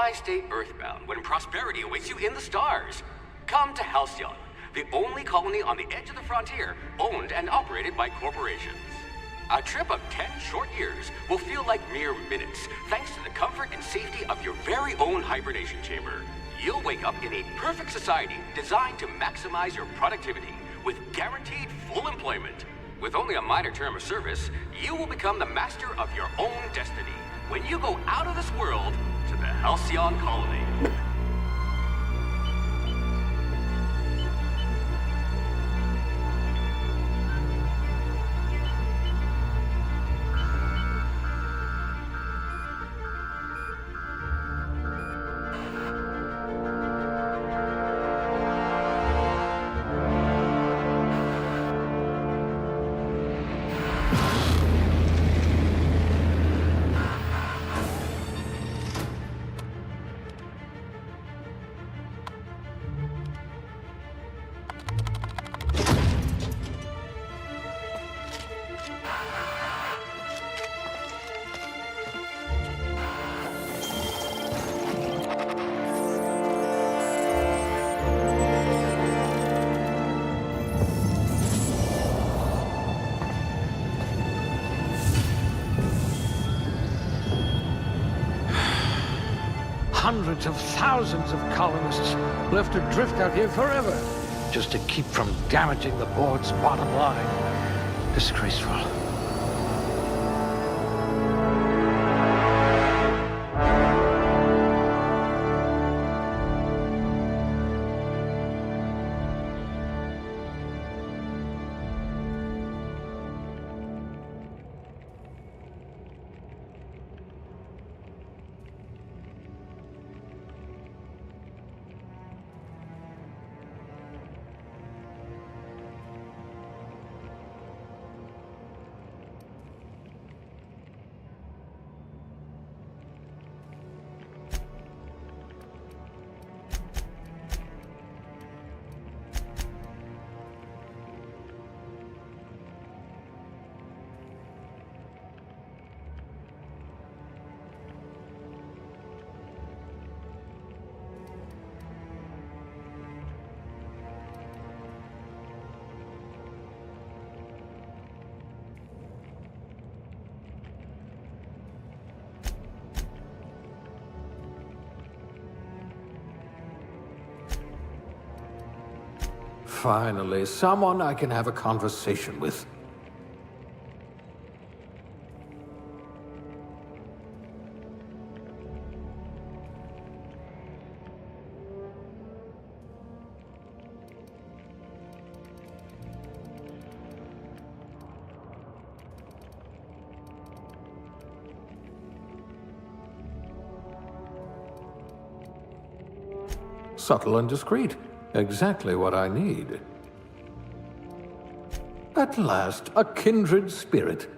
Why stay earthbound when prosperity awaits you in the stars? Come to Halcyon, the only colony on the edge of the frontier, owned and operated by corporations. A trip of 10 short years will feel like mere minutes, thanks to the comfort and safety of your very own hibernation chamber. You'll wake up in a perfect society designed to maximize your productivity, with guaranteed full employment. With only a minor term of service, you will become the master of your own destiny when you go out of this world to the Halcyon colony. Hundreds of thousands of colonists left adrift out here forever, just to keep from damaging the board's bottom line. Disgraceful. Finally, someone I can have a conversation with. Subtle and discreet. Exactly what I need. At last, a kindred spirit.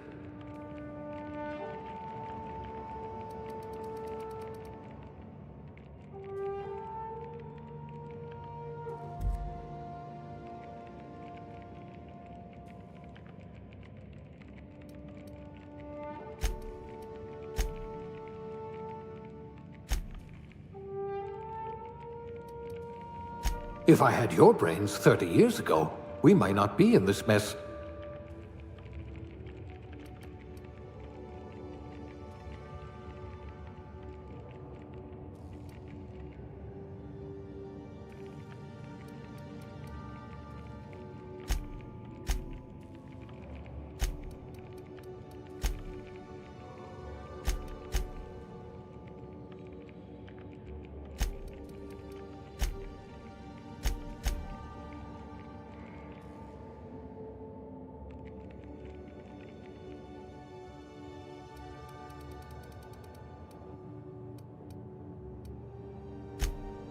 If I had your brains 30 years ago, we might not be in this mess.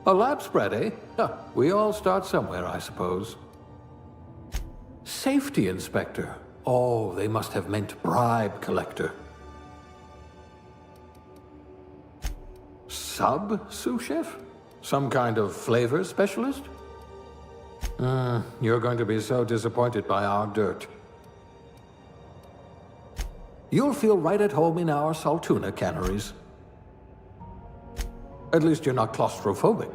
A lab spread, eh? Huh, we all start somewhere, I suppose. Safety inspector. Oh, they must have meant bribe collector. Sous chef? Some kind of flavor specialist? You're going to be so disappointed by our dirt. You'll feel right at home in our Saltuna canneries. At least you're not claustrophobic.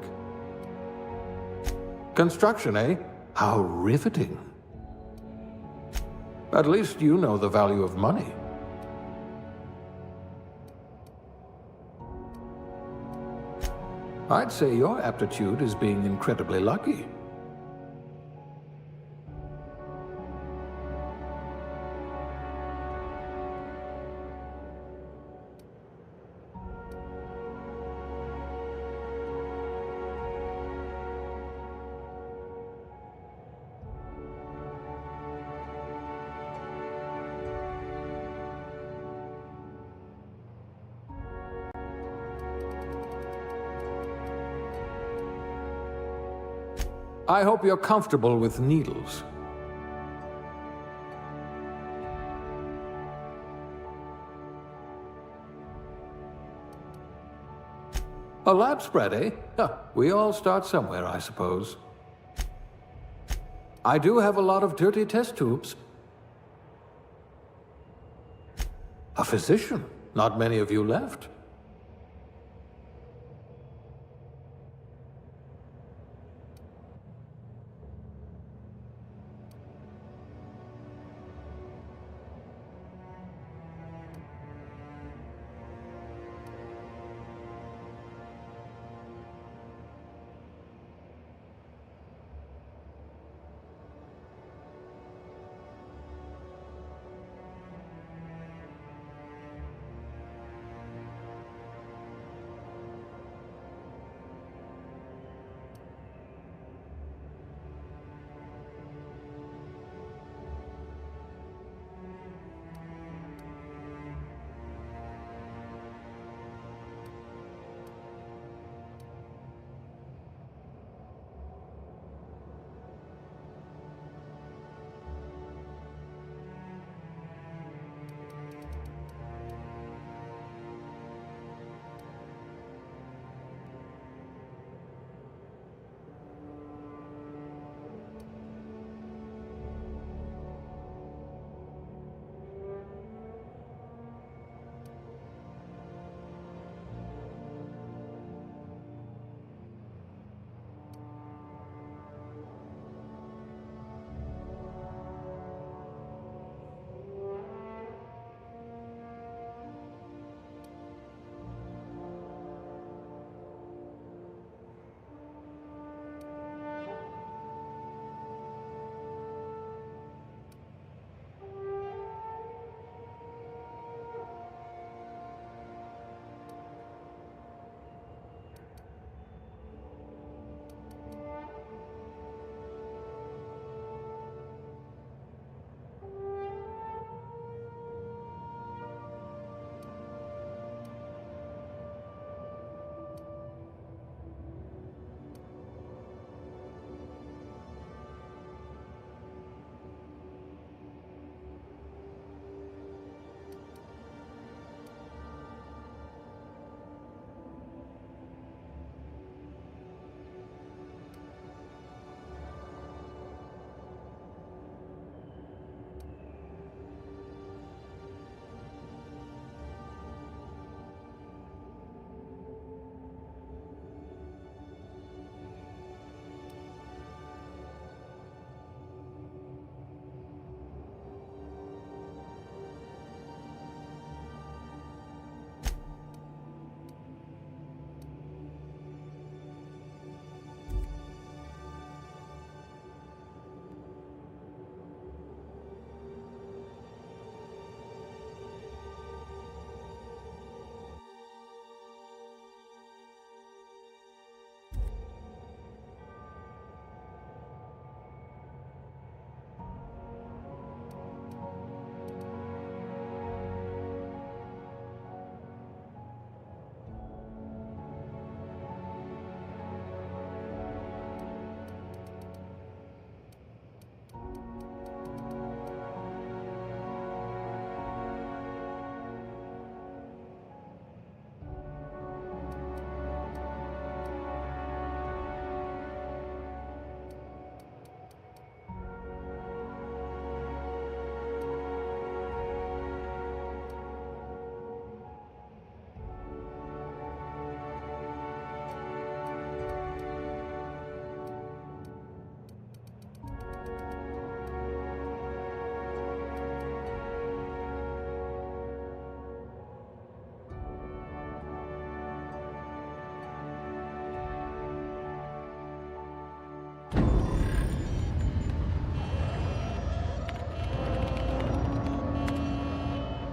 Construction, eh? How riveting. At least you know the value of money. I'd say your aptitude is being incredibly lucky. I hope you're comfortable with needles. A lab spread, eh? Huh, we all start somewhere, I suppose. I do have a lot of dirty test tubes. A physician? Not many of you left.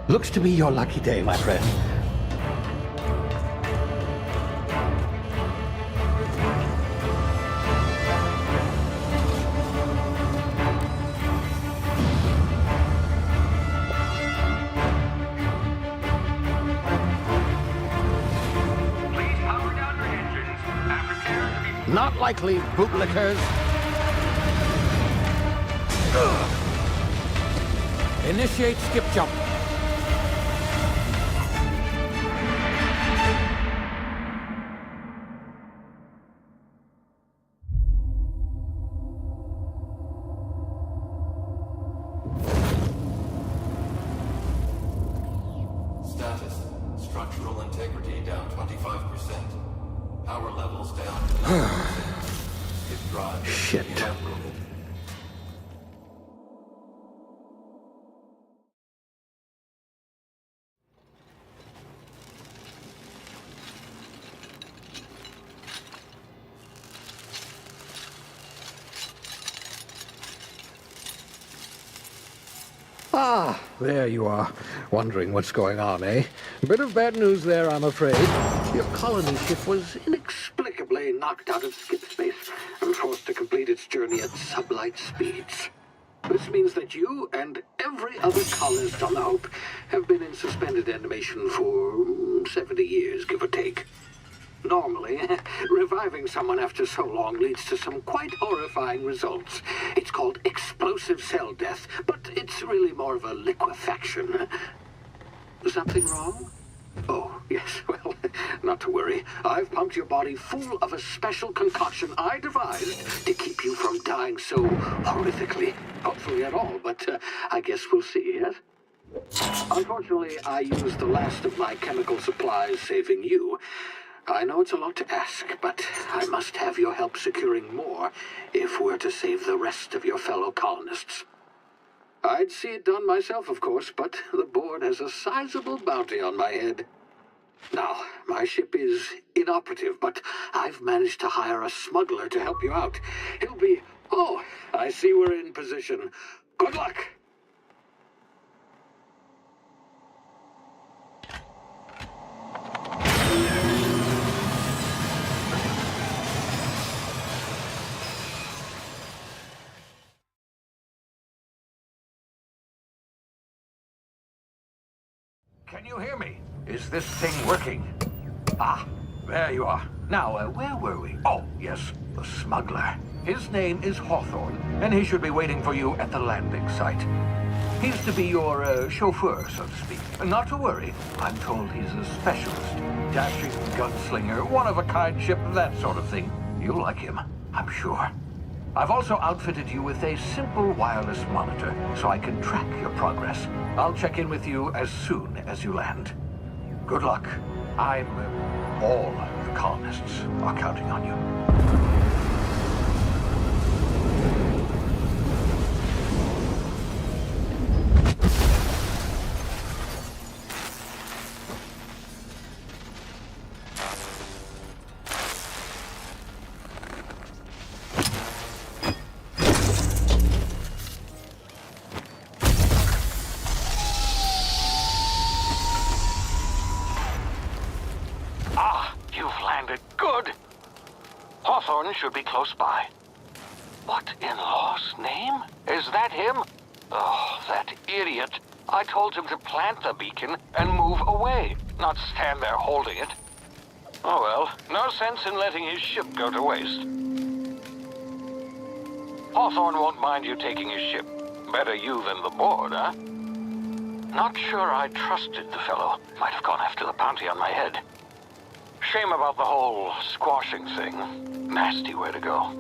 Looks to be your lucky day, my friend. Please power down your engines and prepare to be... Not likely, bootlickers. Initiate skip jump. Status. Structural integrity down 25%. Power levels down to 90%. His drive is Shit. evaporated. Ah, there you are. Wondering what's going on, eh? Bit of bad news there, I'm afraid. Your colony ship was inexplicably knocked out of skip space and forced to complete its journey at sublight speeds. This means that you and every other colonist on the Hope have been in suspended animation for 70 years, give or take. Normally, reviving someone after so long leads to some quite horrifying results. It's called explosive cell death, but it's really more of a liquefaction. Something wrong? Oh, yes, well, not to worry. I've pumped your body full of a special concoction I devised to keep you from dying so horrifically. Hopefully at all, but I guess we'll see, yes? Unfortunately, I used the last of my chemical supplies saving you. I know it's a lot to ask, but I must have your help securing more if we're to save the rest of your fellow colonists. I'd see it done myself, of course, but the board has a sizable bounty on my head. Now, my ship is inoperative, but I've managed to hire a smuggler to help you out. He'll be... Oh, I see we're in position. Good luck! Can you hear me? Is this thing working? Ah, there you are. Now, where were we? Oh, yes, the smuggler. His name is Hawthorne, and he should be waiting for you at the landing site. He's to be your chauffeur, so to speak. Not to worry. I'm told he's a specialist. Dashing gunslinger, one-of-a-kind ship, that sort of thing. You'll like him, I'm sure. I've also outfitted you with a simple wireless monitor, so I can track your progress. I'll check in with you as soon as you land. Good luck. All the colonists are counting on you. Hawthorne should be close by. What in law's name? Is that him? Oh, that idiot. I told him to plant the beacon and move away, not stand there holding it. Oh well, no sense in letting his ship go to waste. Hawthorne won't mind you taking his ship. Better you than the board, huh? Not sure I trusted the fellow. Might have gone after the bounty on my head. Shame about the whole squashing thing. Nasty way to go.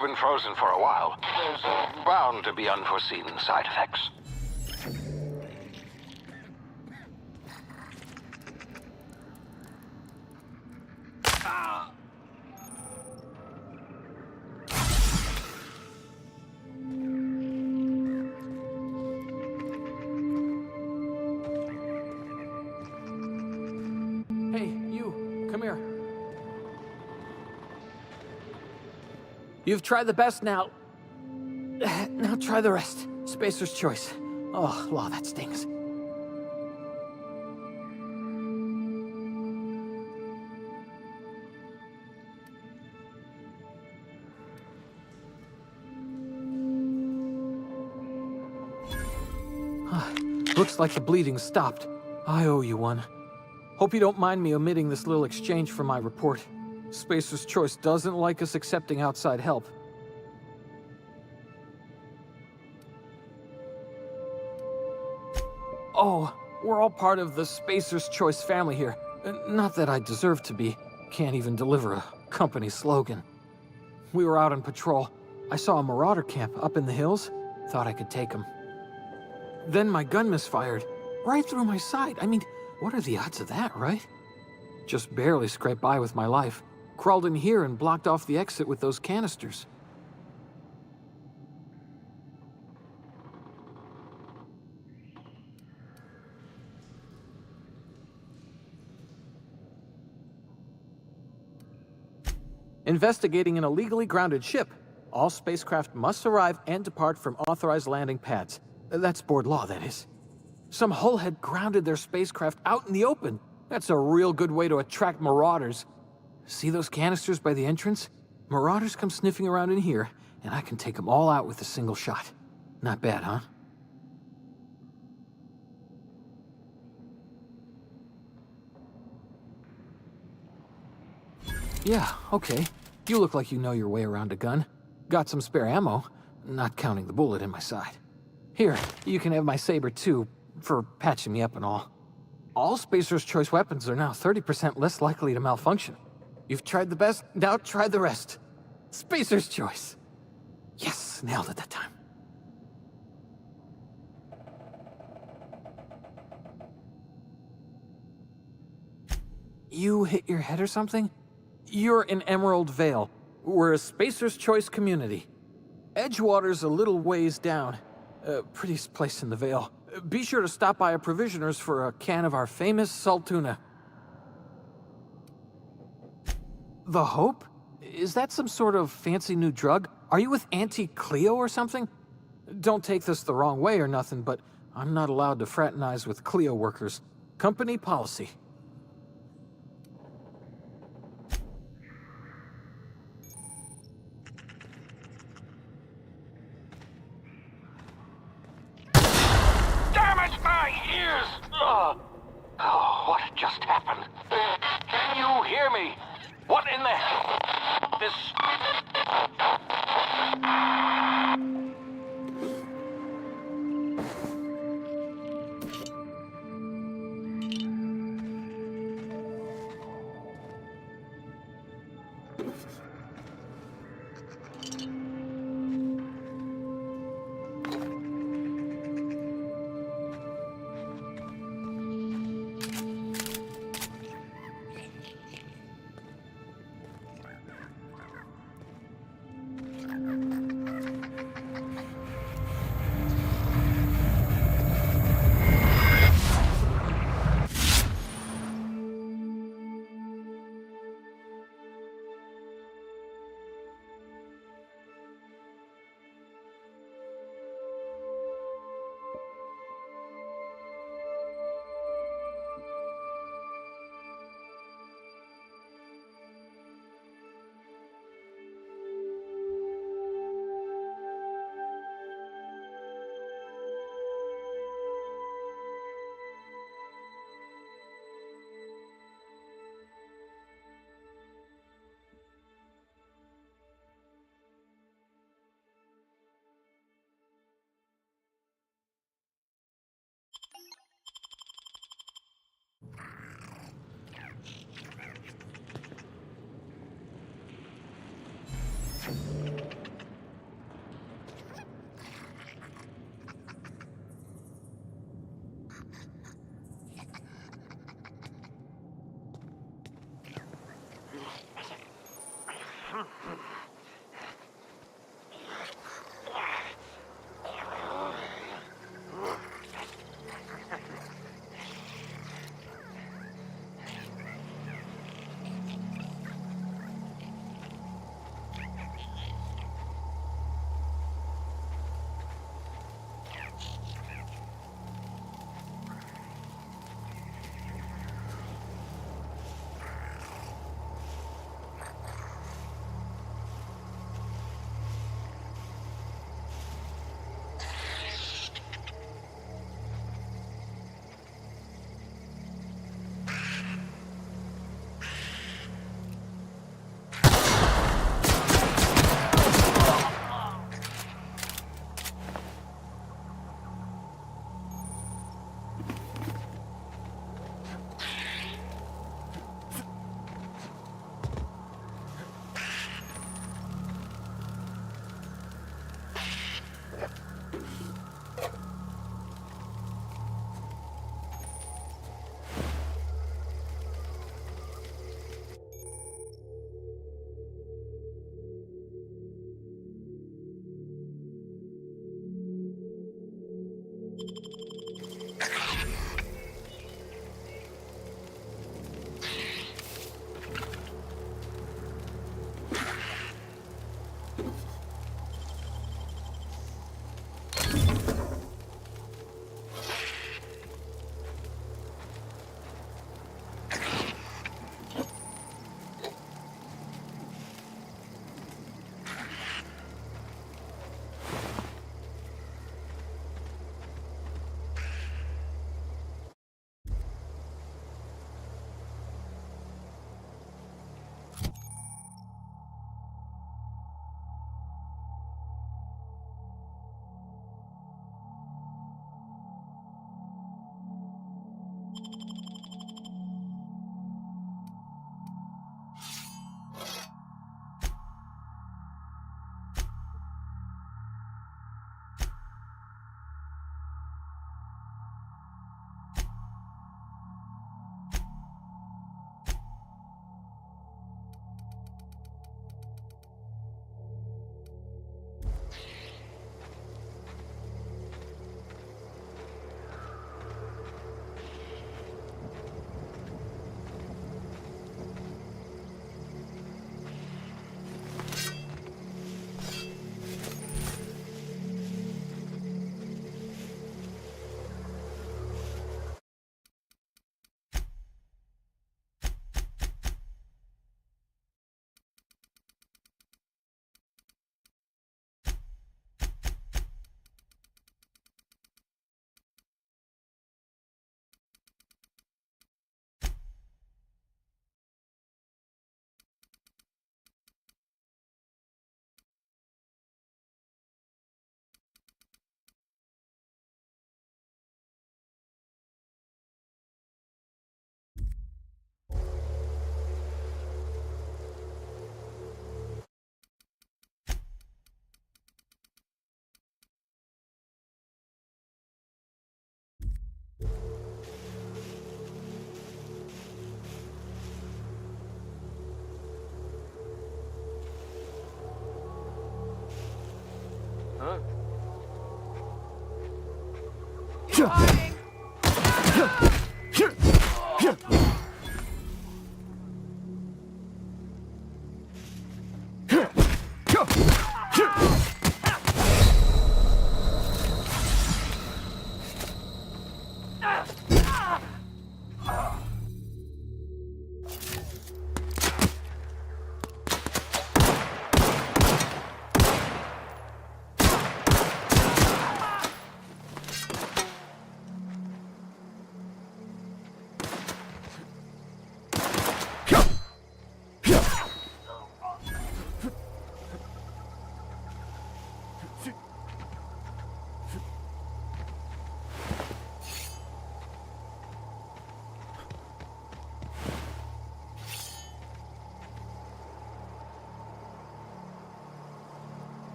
You've been frozen for a while. There's bound to be unforeseen side effects. Hey, you, come here. You've tried the best now. Now try the rest. Spacer's choice. Oh, law, that stings. Looks like the bleeding stopped. I owe you one. Hope you don't mind me omitting this little exchange from my report. Spacer's Choice doesn't like us accepting outside help. Oh, we're all part of the Spacer's Choice family here. Not that I deserve to be. Can't even deliver a company slogan. We were out on patrol. I saw a marauder camp up in the hills. Thought I could take them. Then my gun misfired. Right through my side. I mean, what are the odds of that, right? Just barely scraped by with my life. Crawled in here and blocked off the exit with those canisters. Investigating an illegally grounded ship. All spacecraft must arrive and depart from authorized landing pads. That's board law, that is. Some hullhead grounded their spacecraft out in the open. That's a real good way to attract marauders. See those canisters by the entrance? Marauders come sniffing around in here, and I can take them all out with a single shot. Not bad, huh? Yeah, okay. You look like you know your way around a gun. Got some spare ammo, not counting the bullet in my side. Here, you can have my saber too, for patching me up and all. All Spacer's Choice weapons are now 30% less likely to malfunction. You've tried the best, now try the rest. Spacer's Choice. Yes, nailed it that time. You hit your head or something? You're in Emerald Vale. We're a Spacer's Choice community. Edgewater's a little ways down. Prettiest place in the Vale. Be sure to stop by a provisioner's for a can of our famous salt tuna. The Hope? Is that some sort of fancy new drug? Are you with Auntie Cleo or something? Don't take this the wrong way or nothing, but I'm not allowed to fraternize with Cleo workers. Company policy. Oh, what just happened? Can you hear me? What in the hell? This...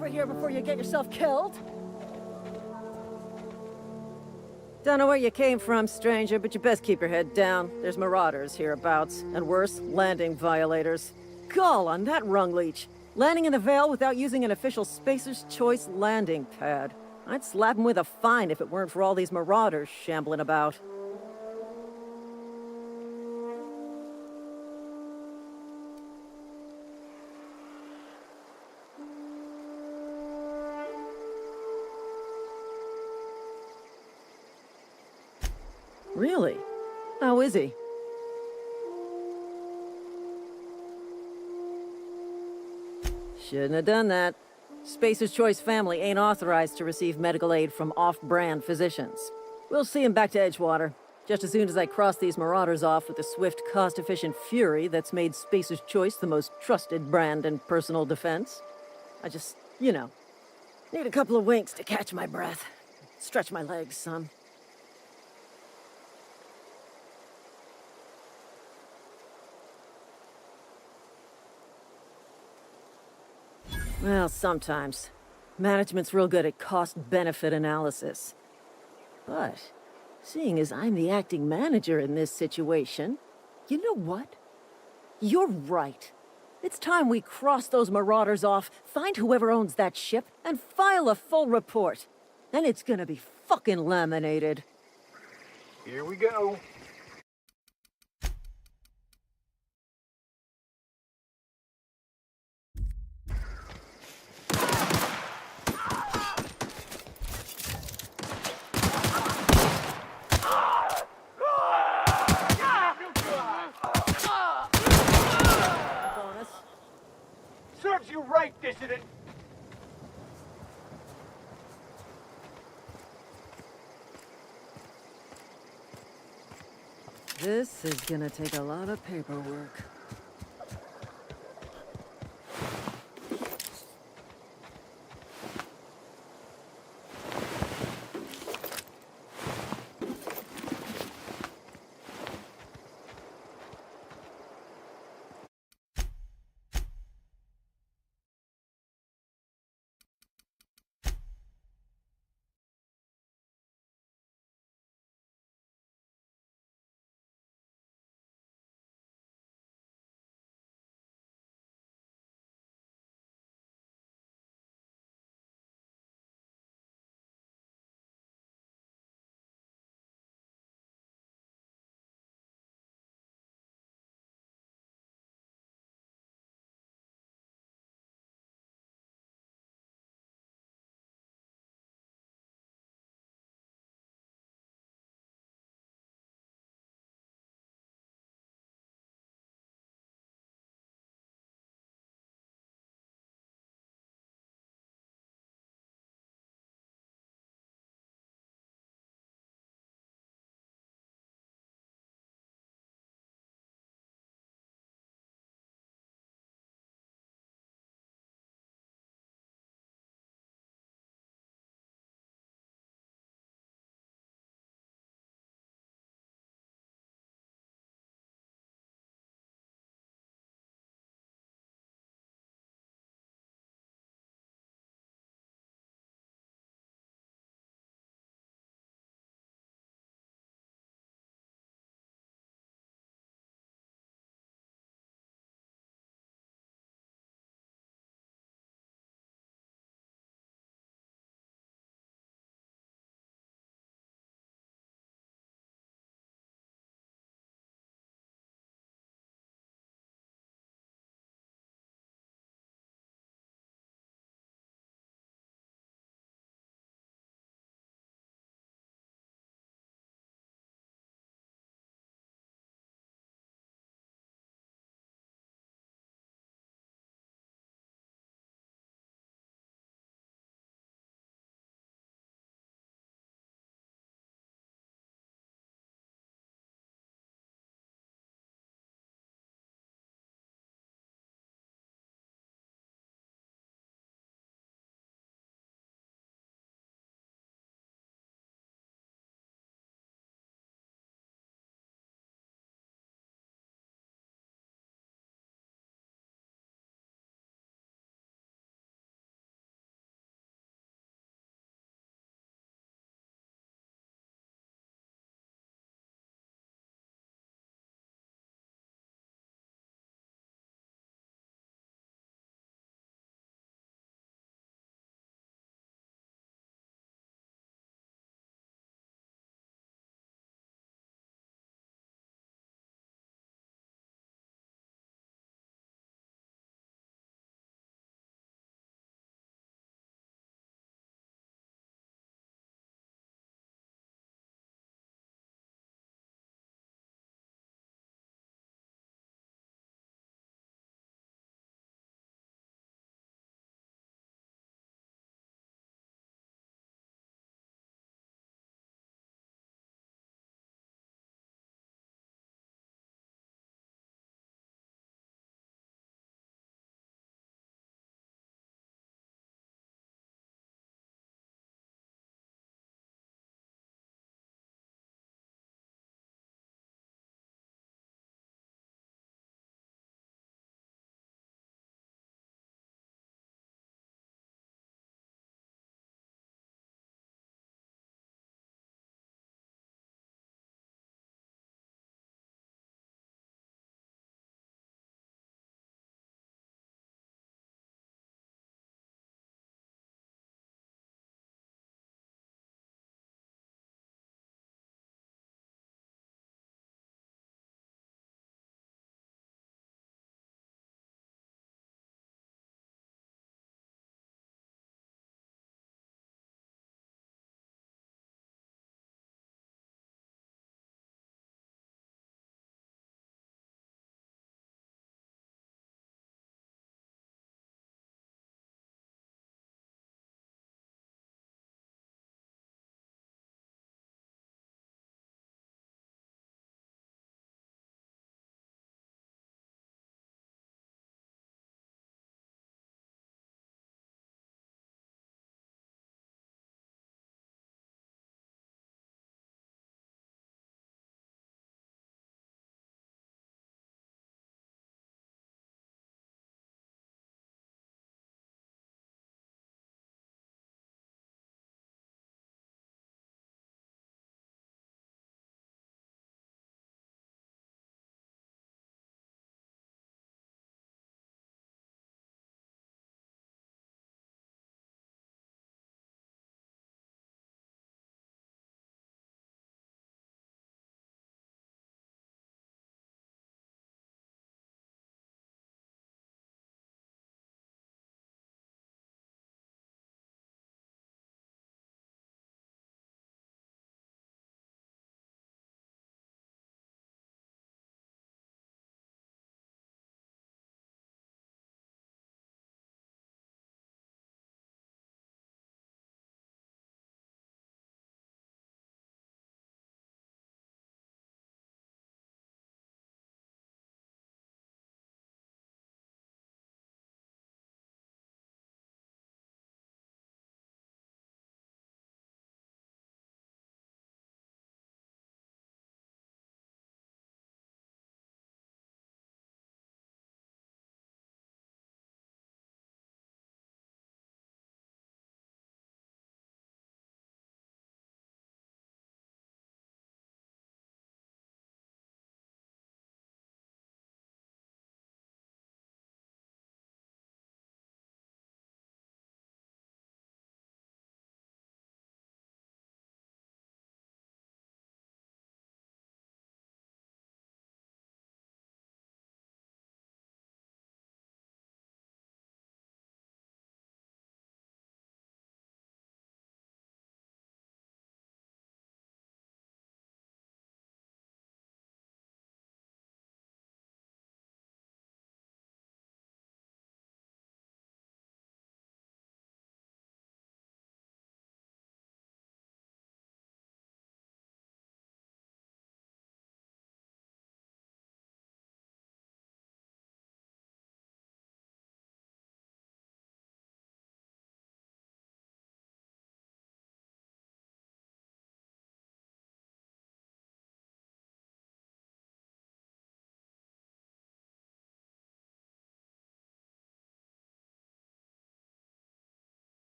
over here before you get yourself killed. Don't know where you came from, stranger, but you best keep your head down. There's marauders hereabouts, and worse, landing violators. Gall on that rung leech. Landing in the Vale without using an official Spacer's Choice landing pad. I'd slap him with a fine if it weren't for all these marauders shambling about. Really? How is he? Shouldn't have done that. Spacer's Choice family ain't authorized to receive medical aid from off-brand physicians. We'll see him back to Edgewater, just as soon as I cross these marauders off with the swift, cost-efficient fury that's made Spacer's Choice the most trusted brand in personal defense. I just, you know, need a couple of winks to catch my breath. Stretch my legs some. Well, sometimes. Management's real good at cost-benefit analysis. But, seeing as I'm the acting manager in this situation, you know what? You're right. It's time we cross those marauders off, find whoever owns that ship, and file a full report. And it's gonna be fucking laminated. Here we go. Bonus. Serves you right, dissident. This is gonna take a lot of paperwork.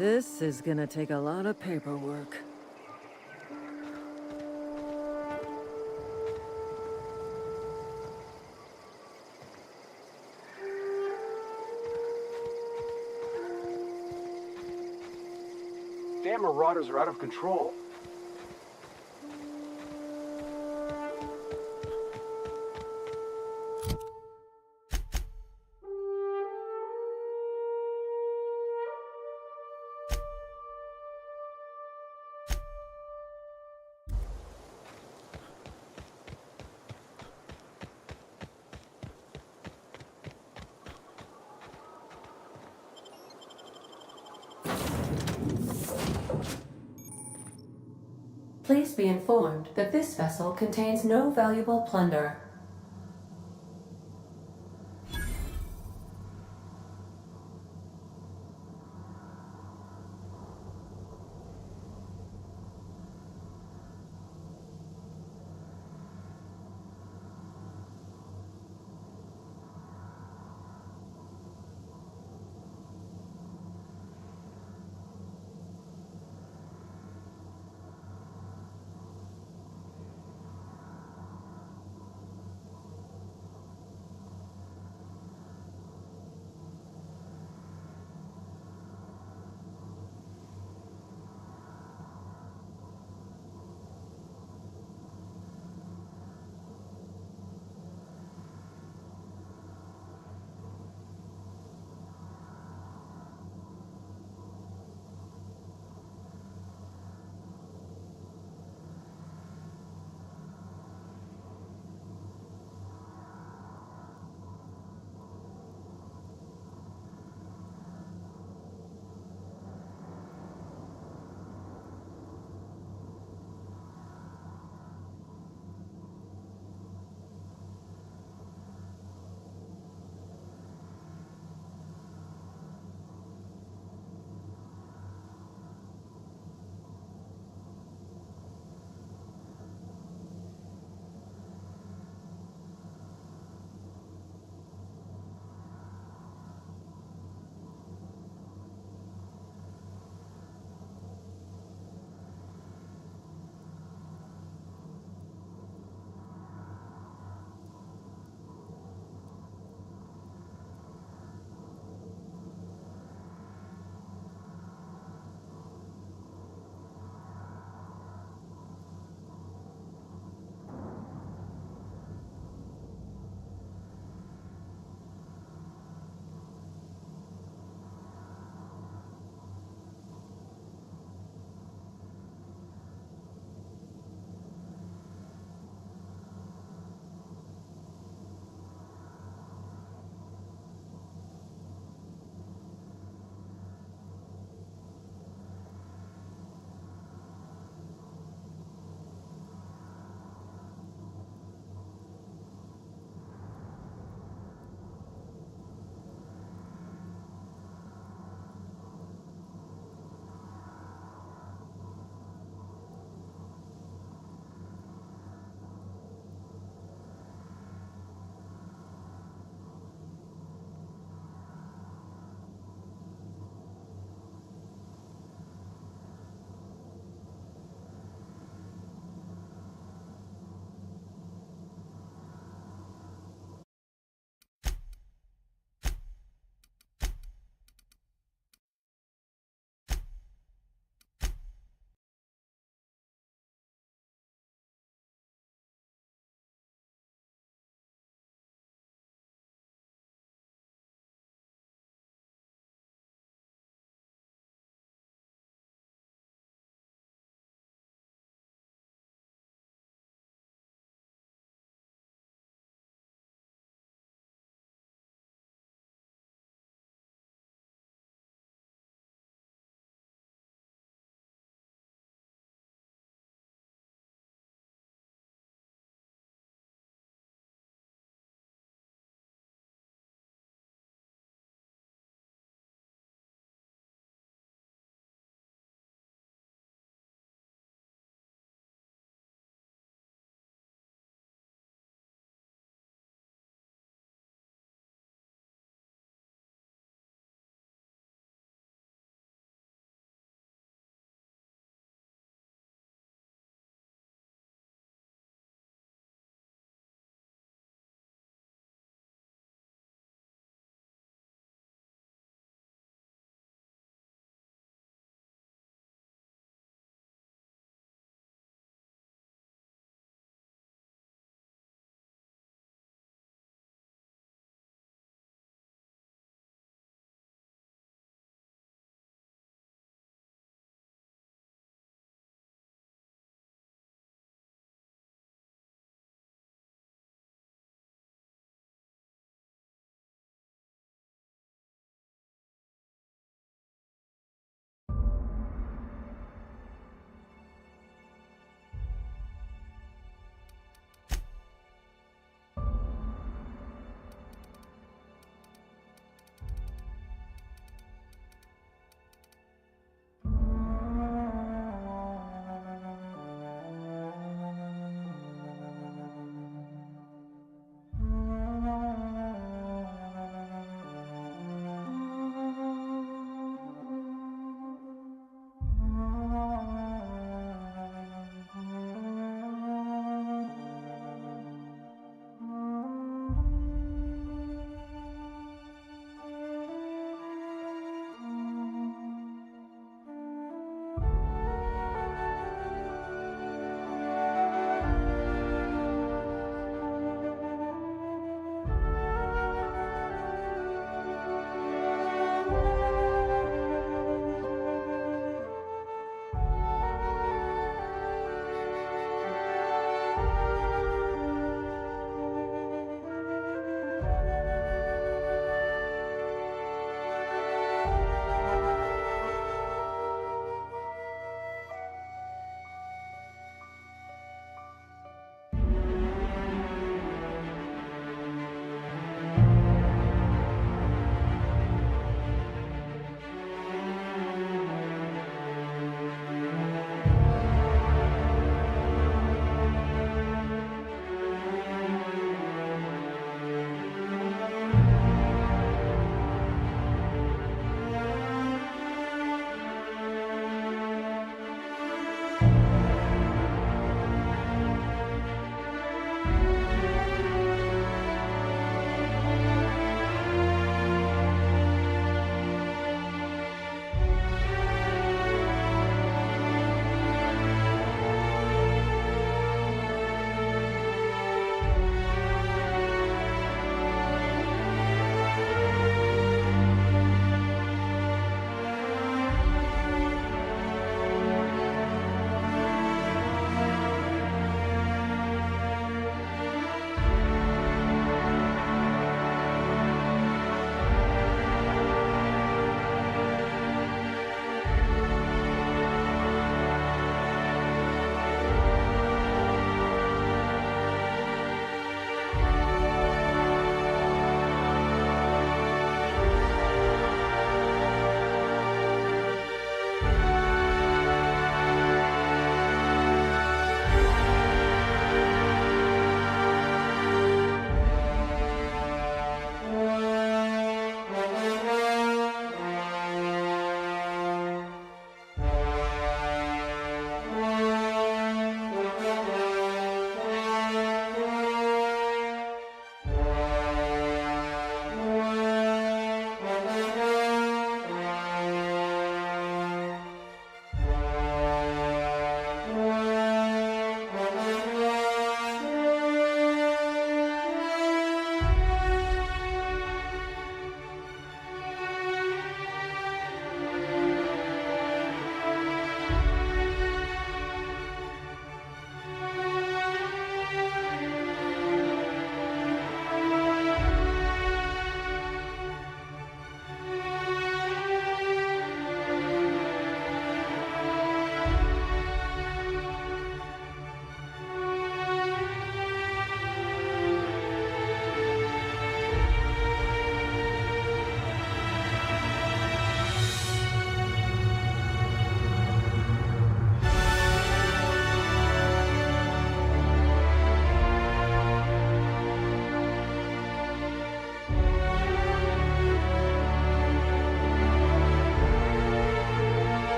This is gonna take a lot of paperwork. Damn marauders are out of control. Please be informed that this vessel contains no valuable plunder.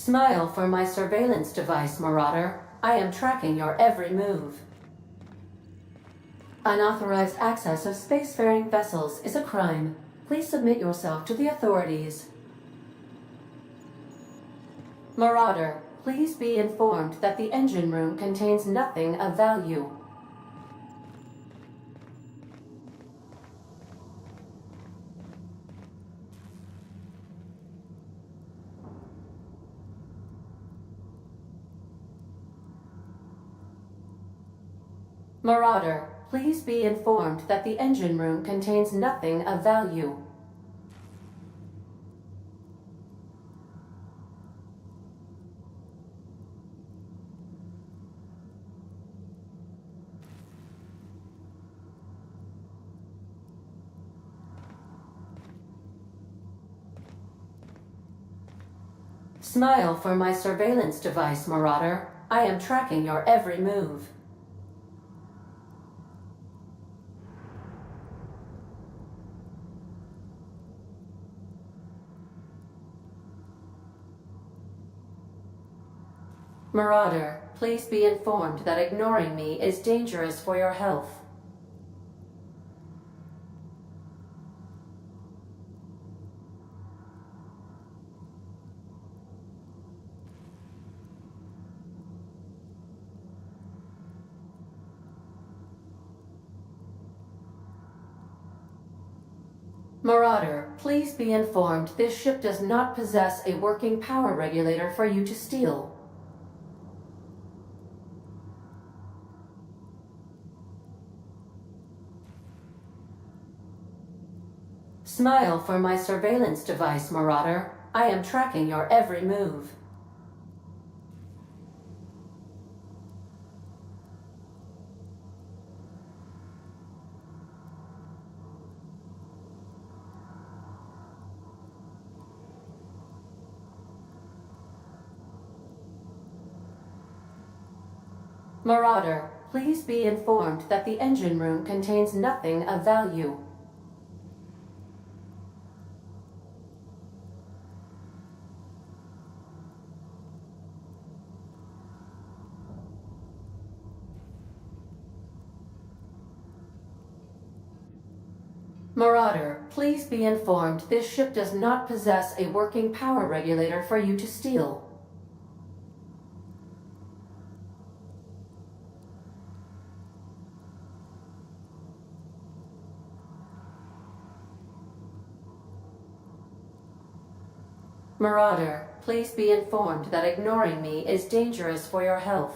Smile for my surveillance device, Marauder. I am tracking your every move. Unauthorized access of spacefaring vessels is a crime. Please submit yourself to the authorities. Marauder, please be informed that the engine room contains nothing of value. Marauder, please be informed that the engine room contains nothing of value. Smile for my surveillance device, Marauder. I am tracking your every move. Marauder, please be informed that ignoring me is dangerous for your health. Marauder, please be informed this ship does not possess a working power regulator for you to steal. Smile for my surveillance device, Marauder. I am tracking your every move. Marauder, please be informed that the engine room contains nothing of value. Marauder, please be informed this ship does not possess a working power regulator for you to steal. Marauder, please be informed that ignoring me is dangerous for your health.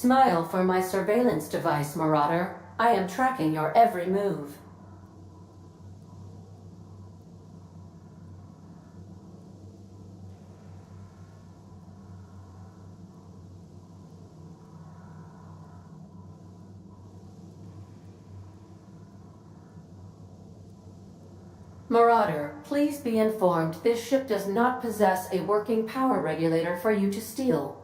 Smile for my surveillance device, Marauder. I am tracking your every move. Marauder, please be informed this ship does not possess a working power regulator for you to steal.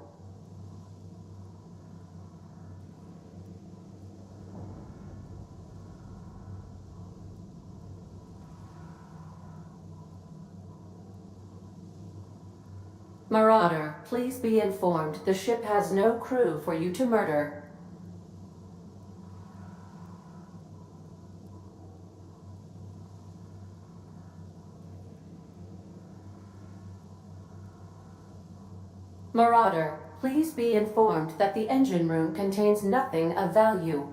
Marauder, please be informed the ship has no crew for you to murder. Marauder, please be informed that the engine room contains nothing of value.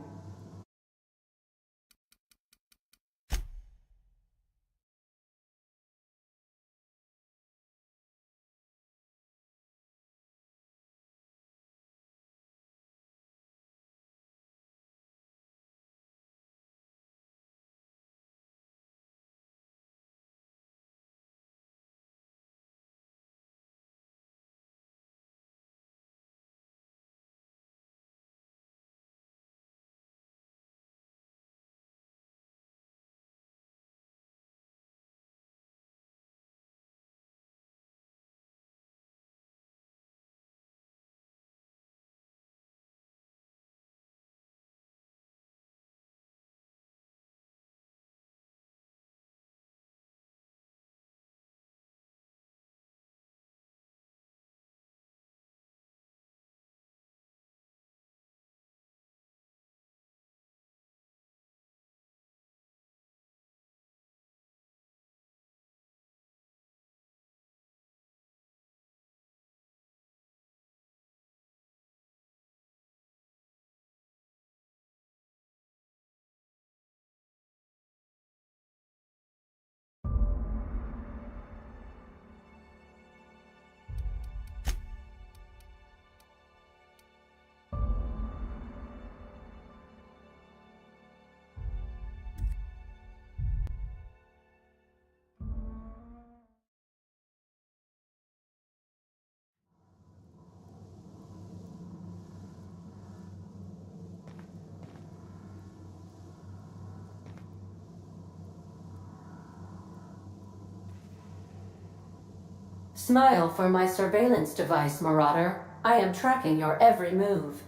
Smile for my surveillance device, Marauder. I am tracking your every move.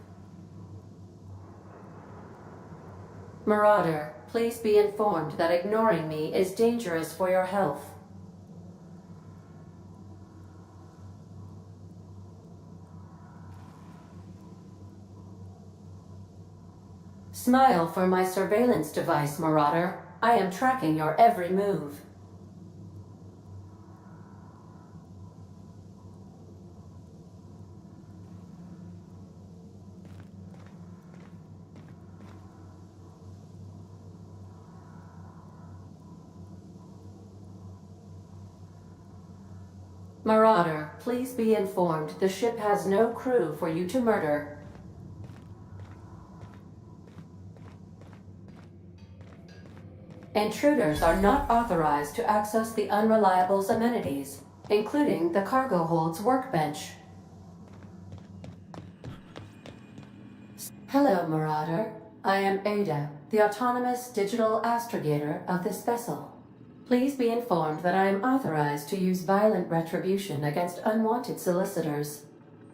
Marauder, please be informed that ignoring me is dangerous for your health. Smile for my surveillance device, Marauder. I am tracking your every move. Marauder, please be informed the ship has no crew for you to murder. Intruders are not authorized to access the Unreliable's amenities, including the cargo hold's workbench. Hello, Marauder. I am Ada, the autonomous digital astrogator of this vessel. Please be informed that I am authorized to use violent retribution against unwanted solicitors.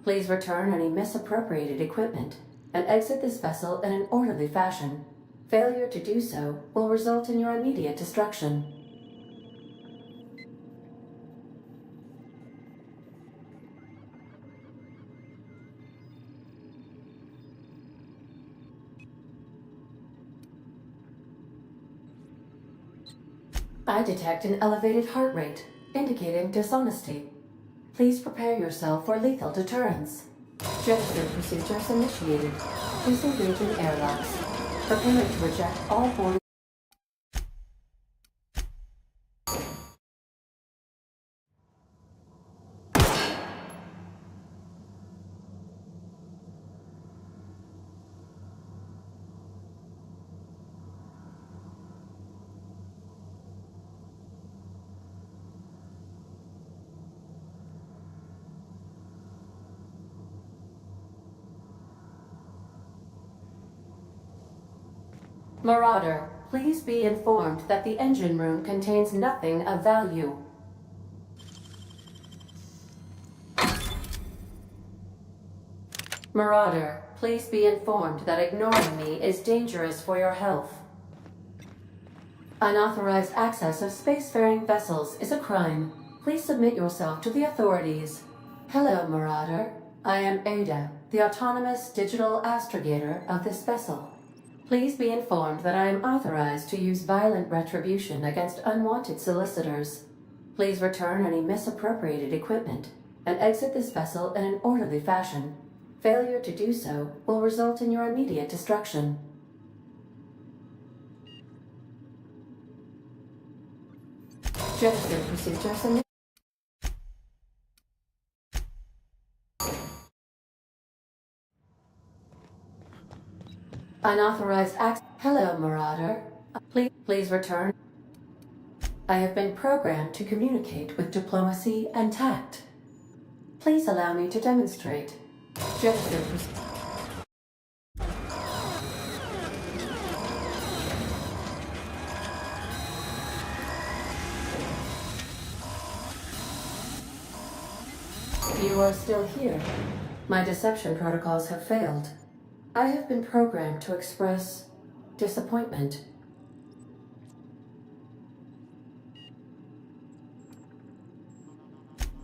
Please return any misappropriated equipment and exit this vessel in an orderly fashion. Failure to do so will result in your immediate destruction. I detect an elevated heart rate, indicating dishonesty. Please prepare yourself for lethal deterrence. Gesture procedures initiated. Disengaging airlocks. Preparing to reject all board. Marauder, please be informed that the engine room contains nothing of value. Marauder, please be informed that ignoring me is dangerous for your health. Unauthorized access of spacefaring vessels is a crime. Please submit yourself to the authorities. Hello, Marauder. I am Ada, the autonomous digital astrogator of this vessel. Please be informed that I am authorized to use violent retribution against unwanted solicitors. Please return any misappropriated equipment and exit this vessel in an orderly fashion. Failure to do so will result in your immediate destruction. Jettison procedures and unauthorized access. Hello, Marauder. Please return. I have been programmed to communicate with diplomacy and tact. Please allow me to demonstrate. Jettison procedures. You are still here. My deception protocols have failed. I have been programmed to express disappointment.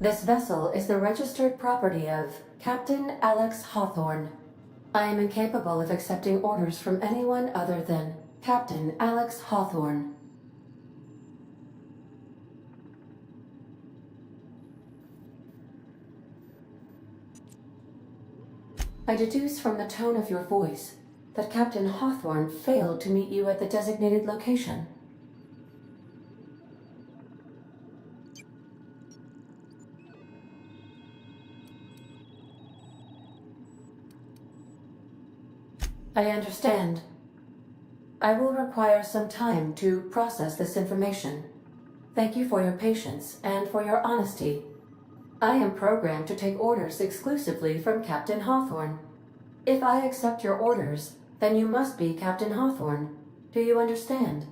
This vessel is the registered property of Captain Alex Hawthorne. I am incapable of accepting orders from anyone other than Captain Alex Hawthorne. I deduce from the tone of your voice that Captain Hawthorne failed to meet you at the designated location. I understand. I will require some time to process this information. Thank you for your patience and for your honesty. I am programmed to take orders exclusively from Captain Hawthorne. If I accept your orders, then you must be Captain Hawthorne. Do you understand?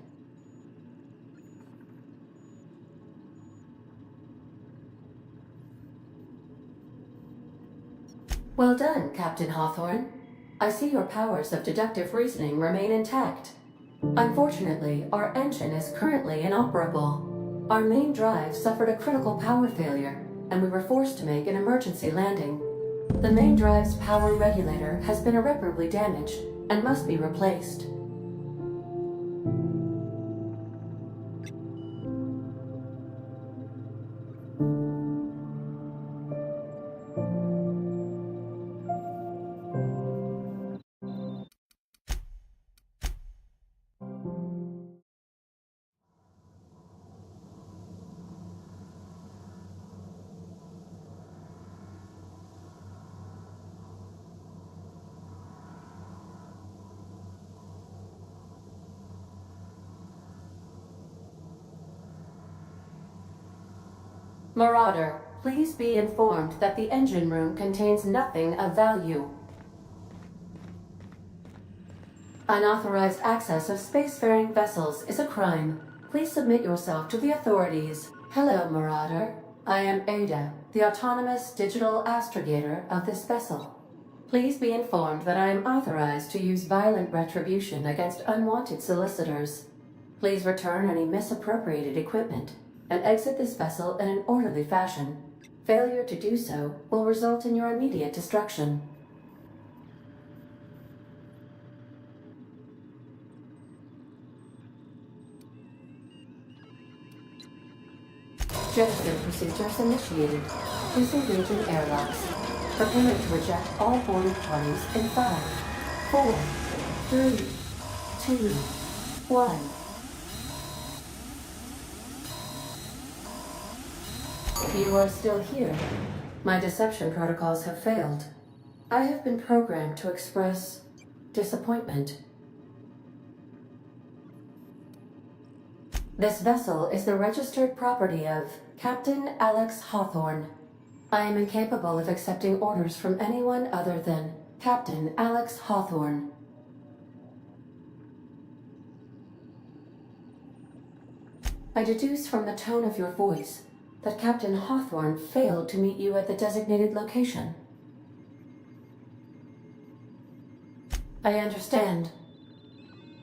Well done, Captain Hawthorne. I see your powers of deductive reasoning remain intact. Unfortunately, our engine is currently inoperable. Our main drive suffered a critical power failure, and we were forced to make an emergency landing. The main drive's power regulator has been irreparably damaged and must be replaced. Marauder, please be informed that the engine room contains nothing of value. Unauthorized access of spacefaring vessels is a crime. Please submit yourself to the authorities. Hello, Marauder. I am Ada, the autonomous digital astrogator of this vessel. Please be informed that I am authorized to use violent retribution against unwanted solicitors. Please return any misappropriated equipment and exit this vessel in an orderly fashion. Failure to do so will result in your immediate destruction. Jettison procedures initiated. Disengaging airlocks. Preparing to reject all boarded parties in 5, 4, 3, 2, 1. You are still here. My deception protocols have failed. I have been programmed to express disappointment. This vessel is the registered property of Captain Alex Hawthorne. I am incapable of accepting orders from anyone other than Captain Alex Hawthorne. I deduce from the tone of your voice that Captain Hawthorne failed to meet you at the designated location. I understand.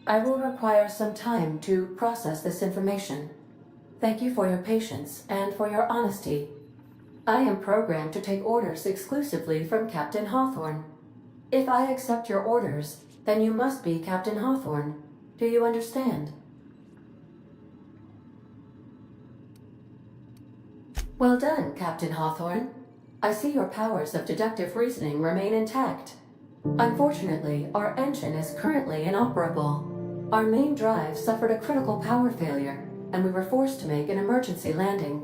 I will require some time to process this information. Thank you for your patience and for your honesty. I am programmed to take orders exclusively from Captain Hawthorne. If I accept your orders, then you must be Captain Hawthorne. Do you understand? Well done, Captain Hawthorne. I see your powers of deductive reasoning remain intact. Unfortunately, our engine is currently inoperable. Our main drive suffered a critical power failure, and we were forced to make an emergency landing.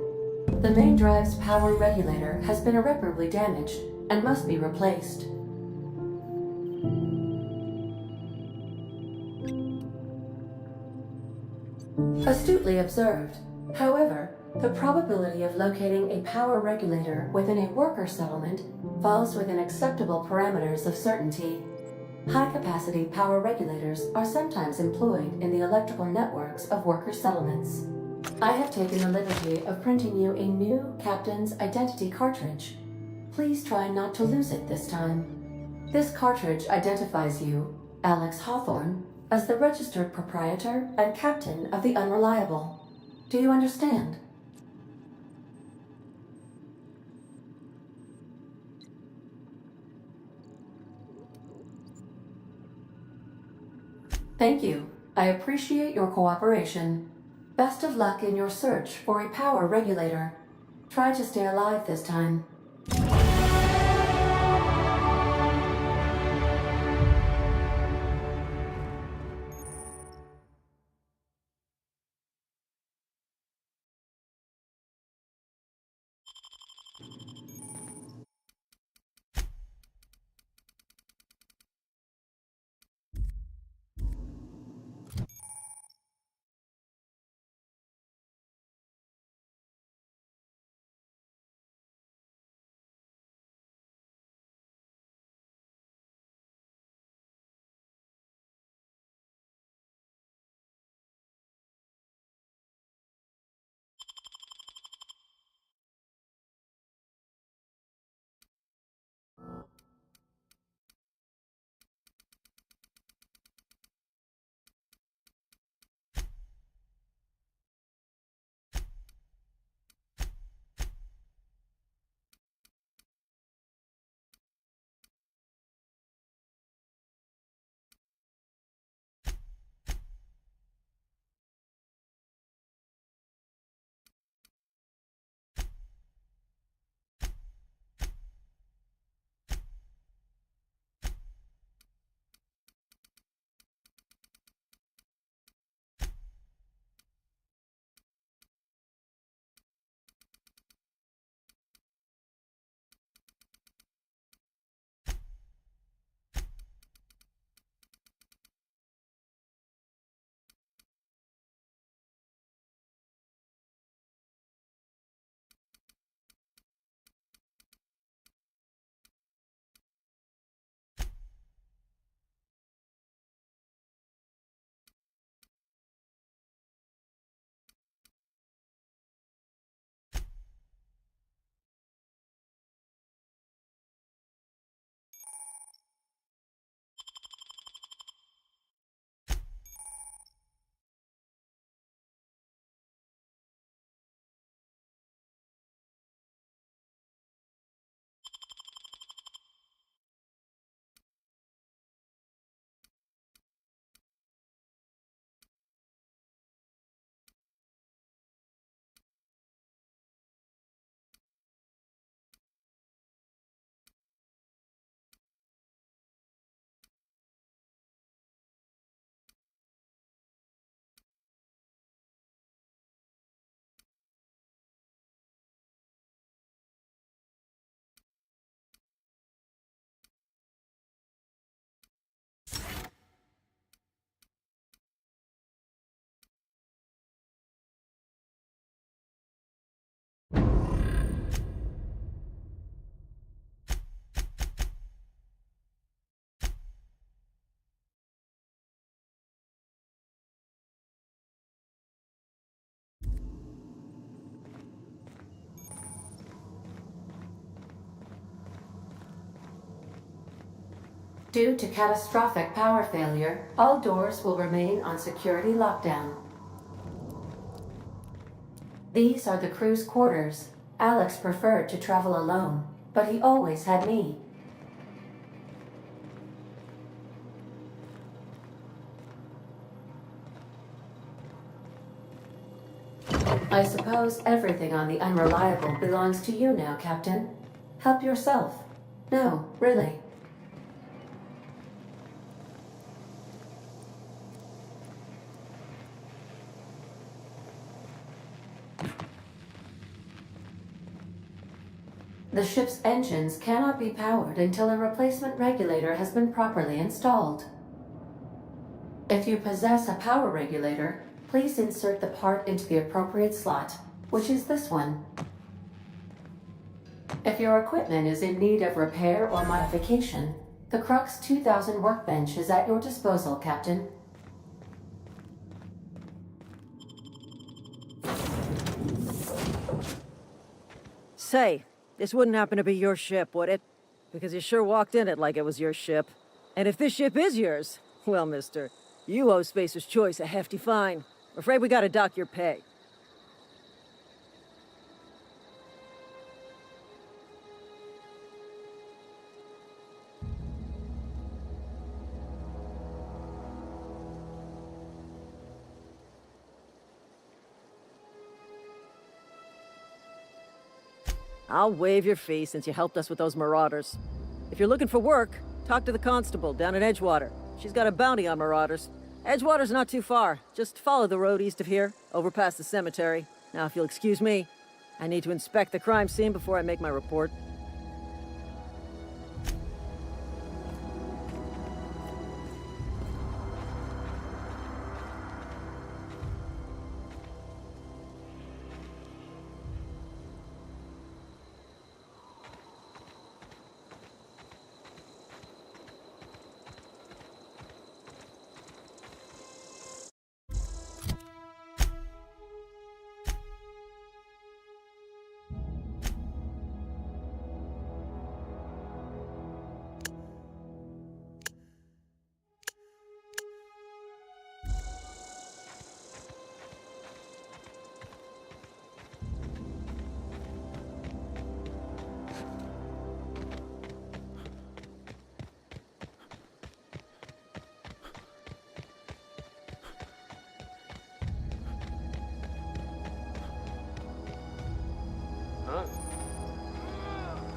The main drive's power regulator has been irreparably damaged and must be replaced. Astutely observed. However, the probability of locating a power regulator within a worker settlement falls within acceptable parameters of certainty. High-capacity power regulators are sometimes employed in the electrical networks of worker settlements. I have taken the liberty of printing you a new Captain's Identity cartridge. Please try not to lose it this time. This cartridge identifies you, Alex Hawthorne, as the registered proprietor and captain of the Unreliable. Do you understand? Thank you. I appreciate your cooperation. Best of luck in your search for a power regulator. Try to stay alive this time. Due to catastrophic power failure, all doors will remain on security lockdown. These are the crew's quarters. Alex preferred to travel alone, but he always had me. I suppose everything on the Unreliable belongs to you now, Captain. Help yourself. No, really. The ship's engines cannot be powered until a replacement regulator has been properly installed. If you possess a power regulator, please insert the part into the appropriate slot, which is this one. If your equipment is in need of repair or modification, the Crux 2000 workbench is at your disposal, Captain. Say, this wouldn't happen to be your ship, would it? Because you sure walked in it like it was your ship. And if this ship is yours, well, mister, you owe Spacer's Choice a hefty fine. I'm afraid we gotta dock your pay. I'll waive your fee since you helped us with those marauders. If you're looking for work, talk to the constable down at Edgewater. She's got a bounty on marauders. Edgewater's not too far. Just follow the road east of here, over past the cemetery. Now, if you'll excuse me, I need to inspect the crime scene before I make my report.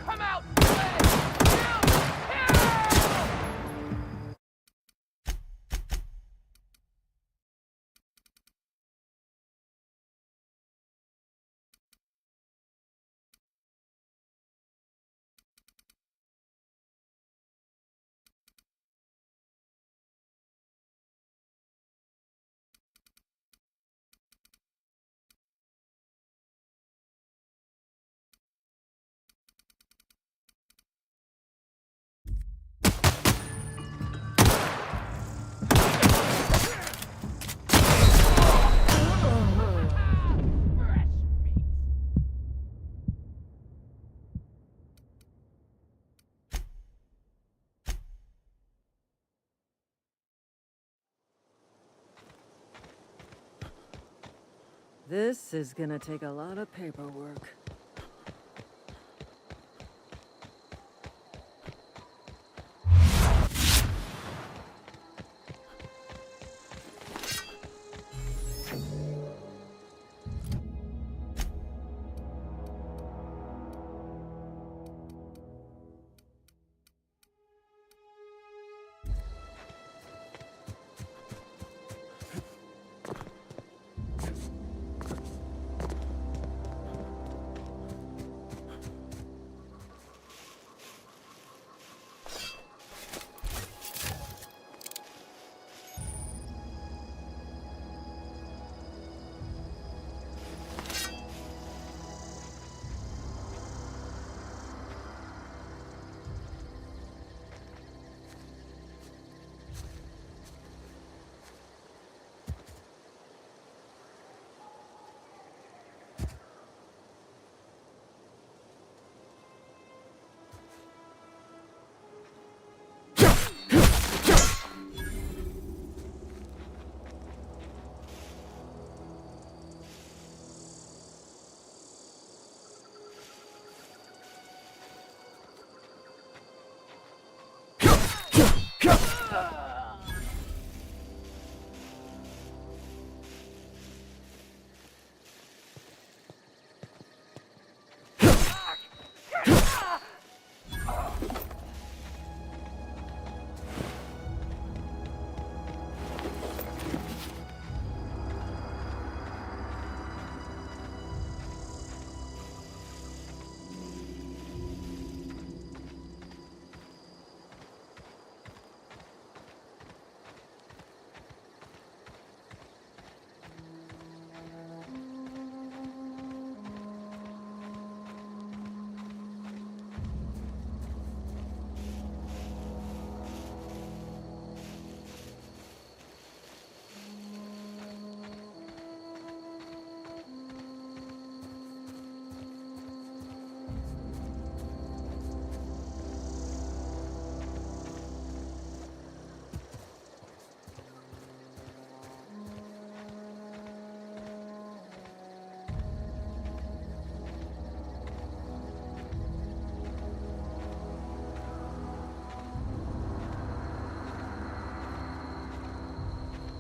Come out! This is gonna take a lot of paperwork.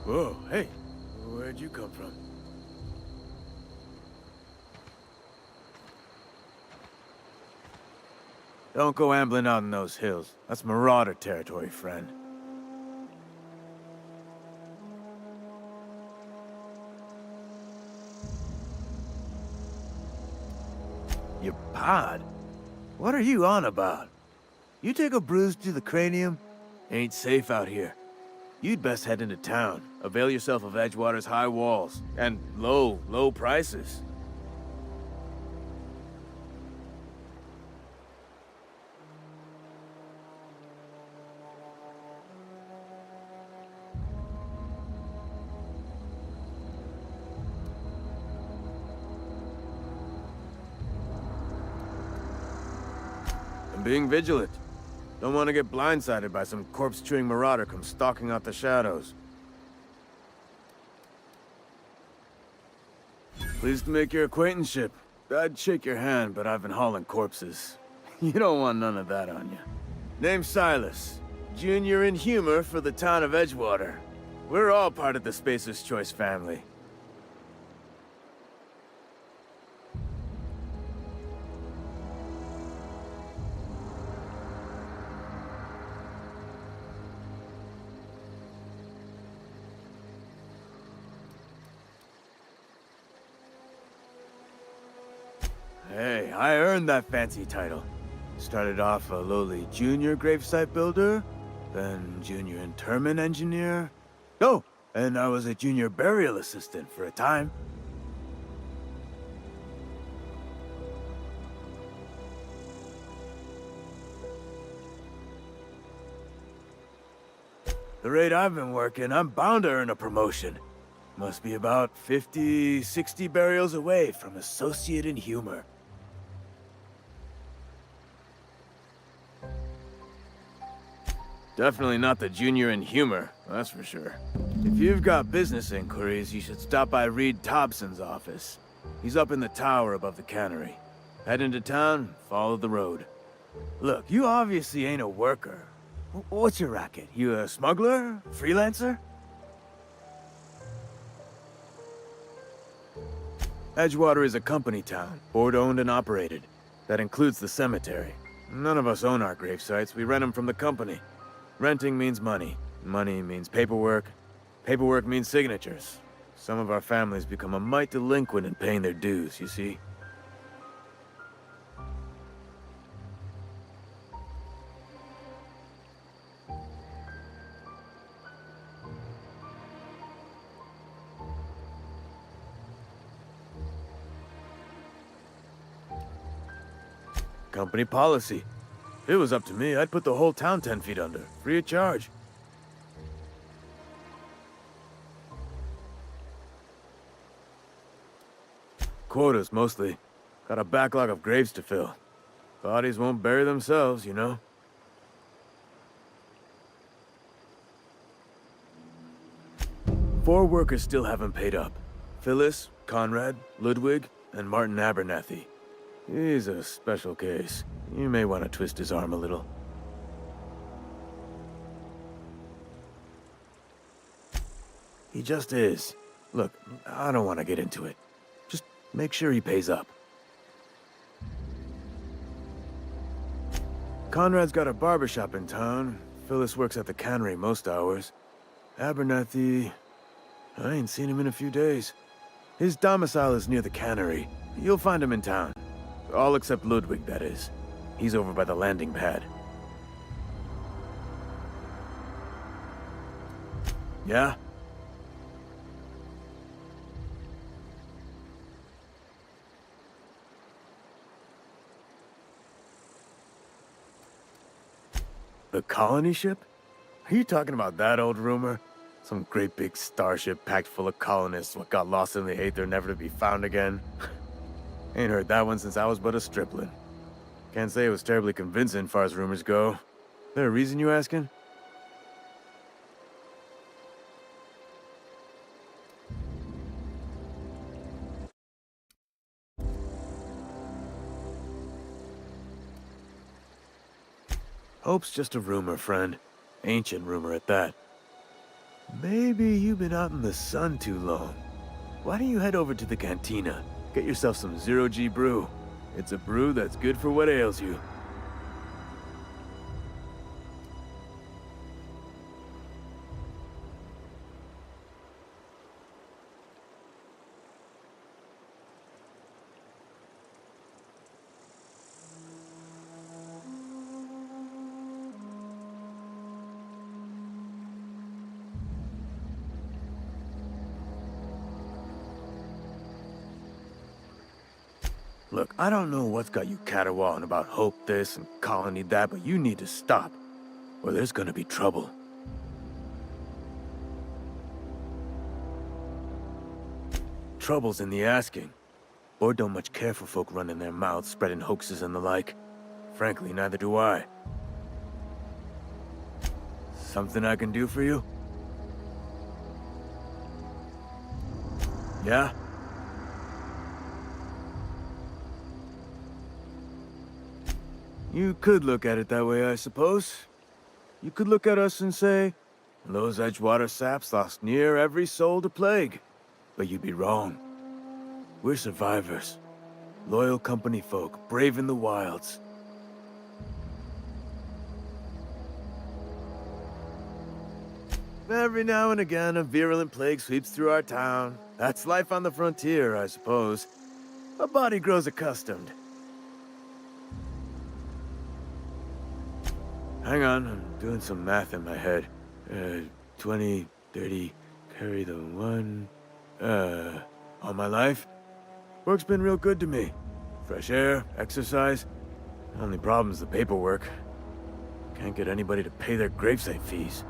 Whoa, hey, where'd you come from? Don't go ambling out in those hills. That's Marauder territory, friend. Your pod? What are you on about? You take a bruise to the cranium? Ain't safe out here. You'd best head into town. Avail yourself of Edgewater's high walls. And low prices. I'm being vigilant. Don't want to get blindsided by some corpse-chewing marauder come stalking out the shadows. Pleased to make your acquaintanceship. I'd shake your hand, but I've been hauling corpses. You don't want none of that on you. Name's Silas. Junior in humor for the town of Edgewater. We're all part of the Spacer's Choice family. Hey, I earned that fancy title. Started off a lowly junior gravesite builder, then junior interment engineer. Oh, and I was a junior burial assistant for a time. The rate I've been working, I'm bound to earn a promotion. Must be about 50, 60 burials away from associate in humor. Definitely not the junior in humor, that's for sure. If you've got business inquiries, you should stop by Reed Thompson's office. He's up in the tower above the cannery. Head into town, follow the road. Look, you obviously ain't a worker. What's your racket? You a smuggler? Freelancer? Edgewater is a company town, board-owned and operated. That includes the cemetery. None of us own our gravesites, we rent them from the company. Renting means money. Money means paperwork. Paperwork means signatures. Some of our families become a mite delinquent in paying their dues, you see? Company policy. If it was up to me, I'd put the whole town 10 feet under, free of charge. Quotas, mostly. Got a backlog of graves to fill. Bodies won't bury themselves, you know? Four workers still haven't paid up. Phyllis, Conrad, Ludwig, and Martin Abernathy. He's a special case. You may want to twist his arm a little. He just is. Look, I don't want to get into it. Just make sure he pays up. Conrad's got a barbershop in town. Phyllis works at the cannery most hours. Abernathy... I ain't seen him in a few days. His domicile is near the cannery. You'll find him in town. All except Ludwig, that is. He's over by the landing pad. Yeah? The colony ship? Are you talking about that old rumor? Some great big starship packed full of colonists what got lost in the aether never to be found again? Ain't heard that one since I was but a stripling. Can't say it was terribly convincing far as rumors go. There a reason you asking? Hope's just a rumor, friend. Ancient rumor at that. Maybe you've been out in the sun too long. Why don't you head over to the cantina? Get yourself some Zero-G brew. It's a brew that's good for what ails you. Look, I don't know what's got you caterwauling about Hope this and Colony that, but you need to stop, or there's gonna be trouble. Trouble's in the asking. Board don't much care for folk running their mouths, spreading hoaxes and the like. Frankly, neither do I. Something I can do for you? Yeah? You could look at it that way, I suppose. You could look at us and say, those Edgewater saps lost near every soul to plague. But you'd be wrong. We're survivors. Loyal company folk, brave in the wilds. Every now and again, a virulent plague sweeps through our town. That's life on the frontier, I suppose. A body grows accustomed. Hang on, I'm doing some math in my head. 20, 30, carry the 1... all my life? Work's been real good to me. Fresh air, exercise. Only problem's the paperwork. Can't get anybody to pay their gravesite fees.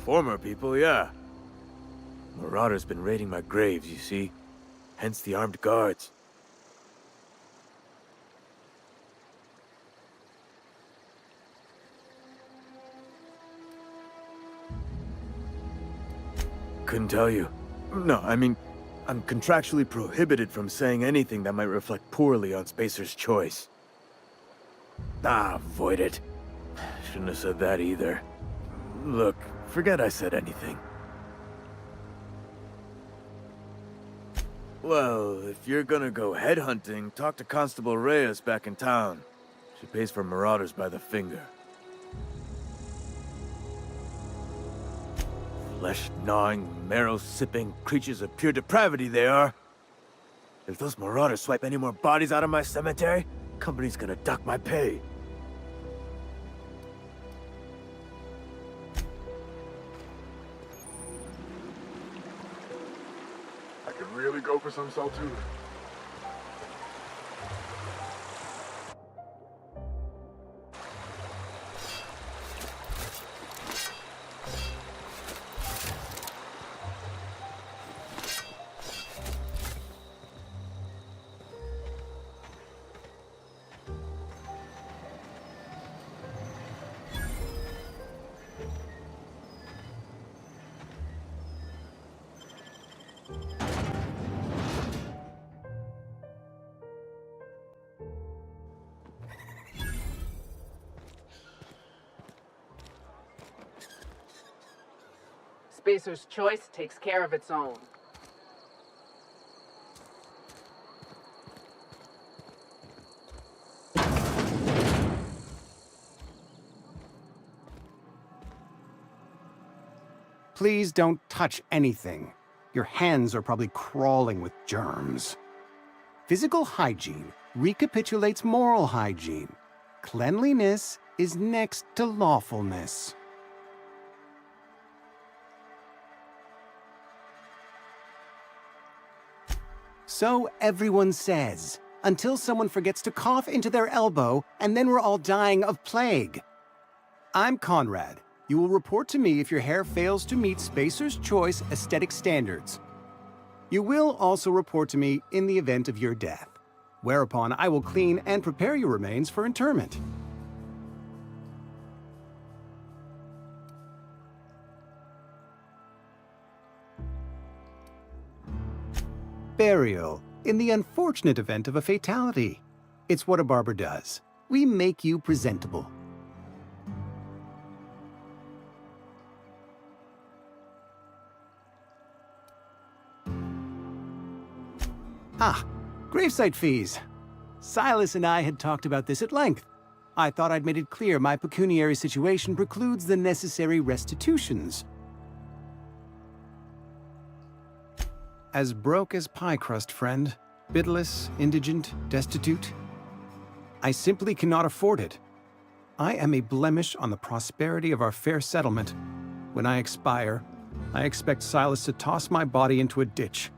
Former people, yeah. Marauders been raiding my graves, you see. Hence the armed guards. Couldn't tell you. No, I mean, I'm contractually prohibited from saying anything that might reflect poorly on Spacer's Choice. Ah, avoid it. Shouldn't have said that either. Look, forget I said anything. Well, if you're gonna go headhunting, talk to Constable Reyes back in town. She pays for marauders by the finger. Flesh-gnawing, marrow-sipping creatures of pure depravity they are. If those marauders swipe any more bodies out of my cemetery, company's gonna duck my pay. I could really go for some salt too. Spacer's Choice takes care of its own. Please don't touch anything. Your hands are probably crawling with germs. Physical hygiene recapitulates moral hygiene. Cleanliness is next to lawfulness. So everyone says, until someone forgets to cough into their elbow, and then we're all dying of plague. I'm Conrad. You will report to me if your hair fails to meet Spacer's Choice aesthetic standards. You will also report to me in the event of your death, whereupon I will clean and prepare your remains for interment. Burial, in the unfortunate event of a fatality. It's what a barber does. We make you presentable. Ah, gravesite fees. Silas and I had talked about this at length. I thought I'd made it clear my pecuniary situation precludes the necessary restitutions. As broke as pie crust, friend. Bidless, indigent, destitute. I simply cannot afford it. I am a blemish on the prosperity of our fair settlement. When I expire, I expect Silas to toss my body into a ditch.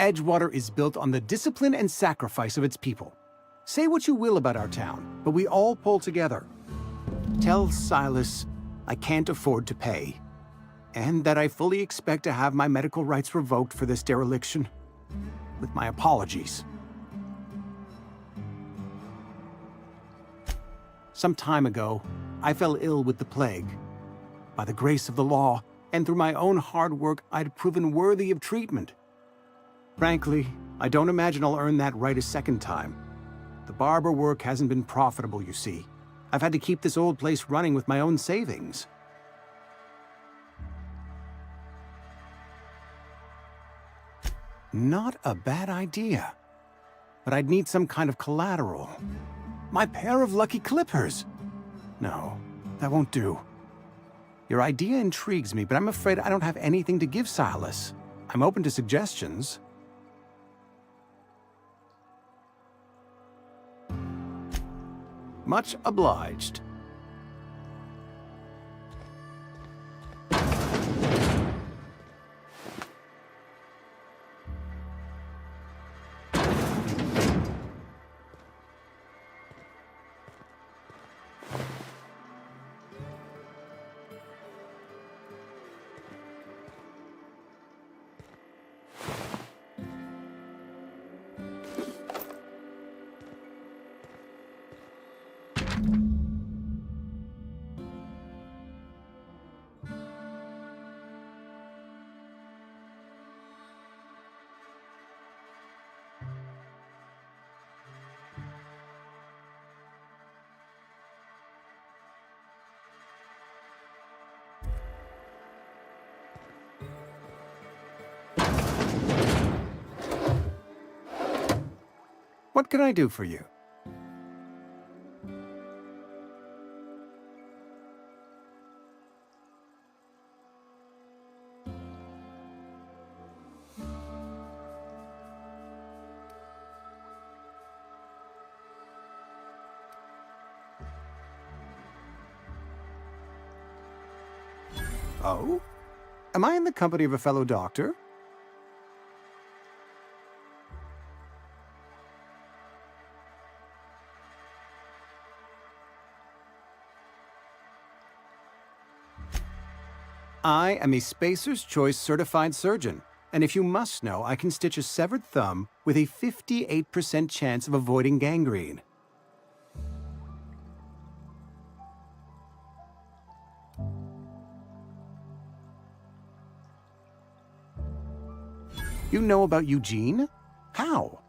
Edgewater is built on the discipline and sacrifice of its people. Say what you will about our town, but we all pull together. Tell Silas I can't afford to pay, and that I fully expect to have my medical rights revoked for this dereliction. With my apologies. Some time ago, I fell ill with the plague. By the grace of the law, and through my own hard work, I'd proven worthy of treatment. Frankly, I don't imagine I'll earn that right a second time. The barber work hasn't been profitable, you see. I've had to keep this old place running with my own savings. Not a bad idea. But I'd need some kind of collateral. My pair of lucky clippers! No, that won't do. Your idea intrigues me, but I'm afraid I don't have anything to give Silas. I'm open to suggestions. Much obliged. What can I do for you? Oh? Am I in the company of a fellow doctor? I am a Spacer's Choice certified surgeon, and if you must know, I can stitch a severed thumb with a 58% chance of avoiding gangrene. You know about Eugene? How?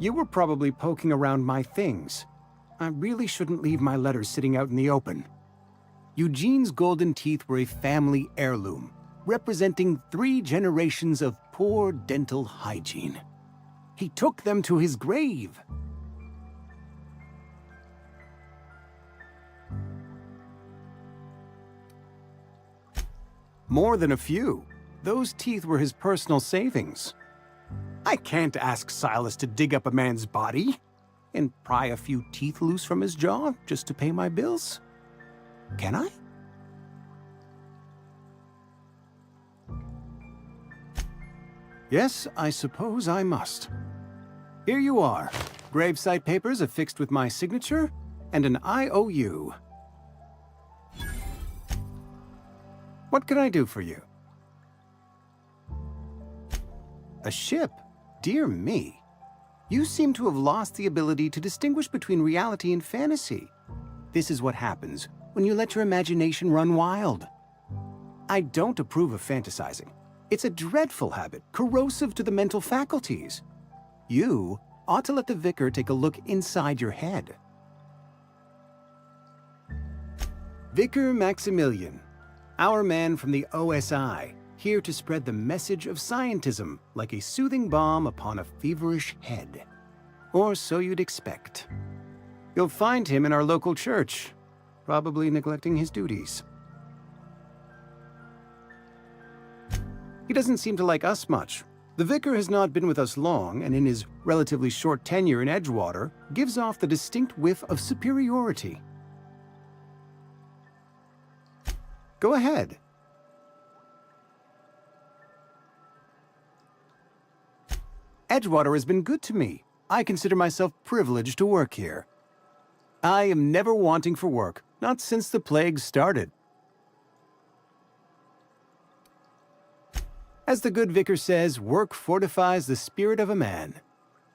You were probably poking around my things. I really shouldn't leave my letters sitting out in the open. Eugene's golden teeth were a family heirloom, representing 3 generations of poor dental hygiene. He took them to his grave. More than a few. Those teeth were his personal savings. I can't ask Silas to dig up a man's body and pry a few teeth loose from his jaw just to pay my bills. Can I? Yes, I suppose I must. Here you are. Gravesite papers affixed with my signature and an IOU. What can I do for you? A ship? Dear me. You seem to have lost the ability to distinguish between reality and fantasy. This is what happens when you let your imagination run wild. I don't approve of fantasizing. It's a dreadful habit, corrosive to the mental faculties. You ought to let the vicar take a look inside your head. Vicar Maximilian, our man from the OSI, here to spread the message of scientism like a soothing balm upon a feverish head. Or so you'd expect. You'll find him in our local church, probably neglecting his duties. He doesn't seem to like us much. The vicar has not been with us long, and in his relatively short tenure in Edgewater, gives off the distinct whiff of superiority. Go ahead. Edgewater has been good to me. I consider myself privileged to work here. I am never wanting for work, not since the plague started. As the good vicar says, work fortifies the spirit of a man.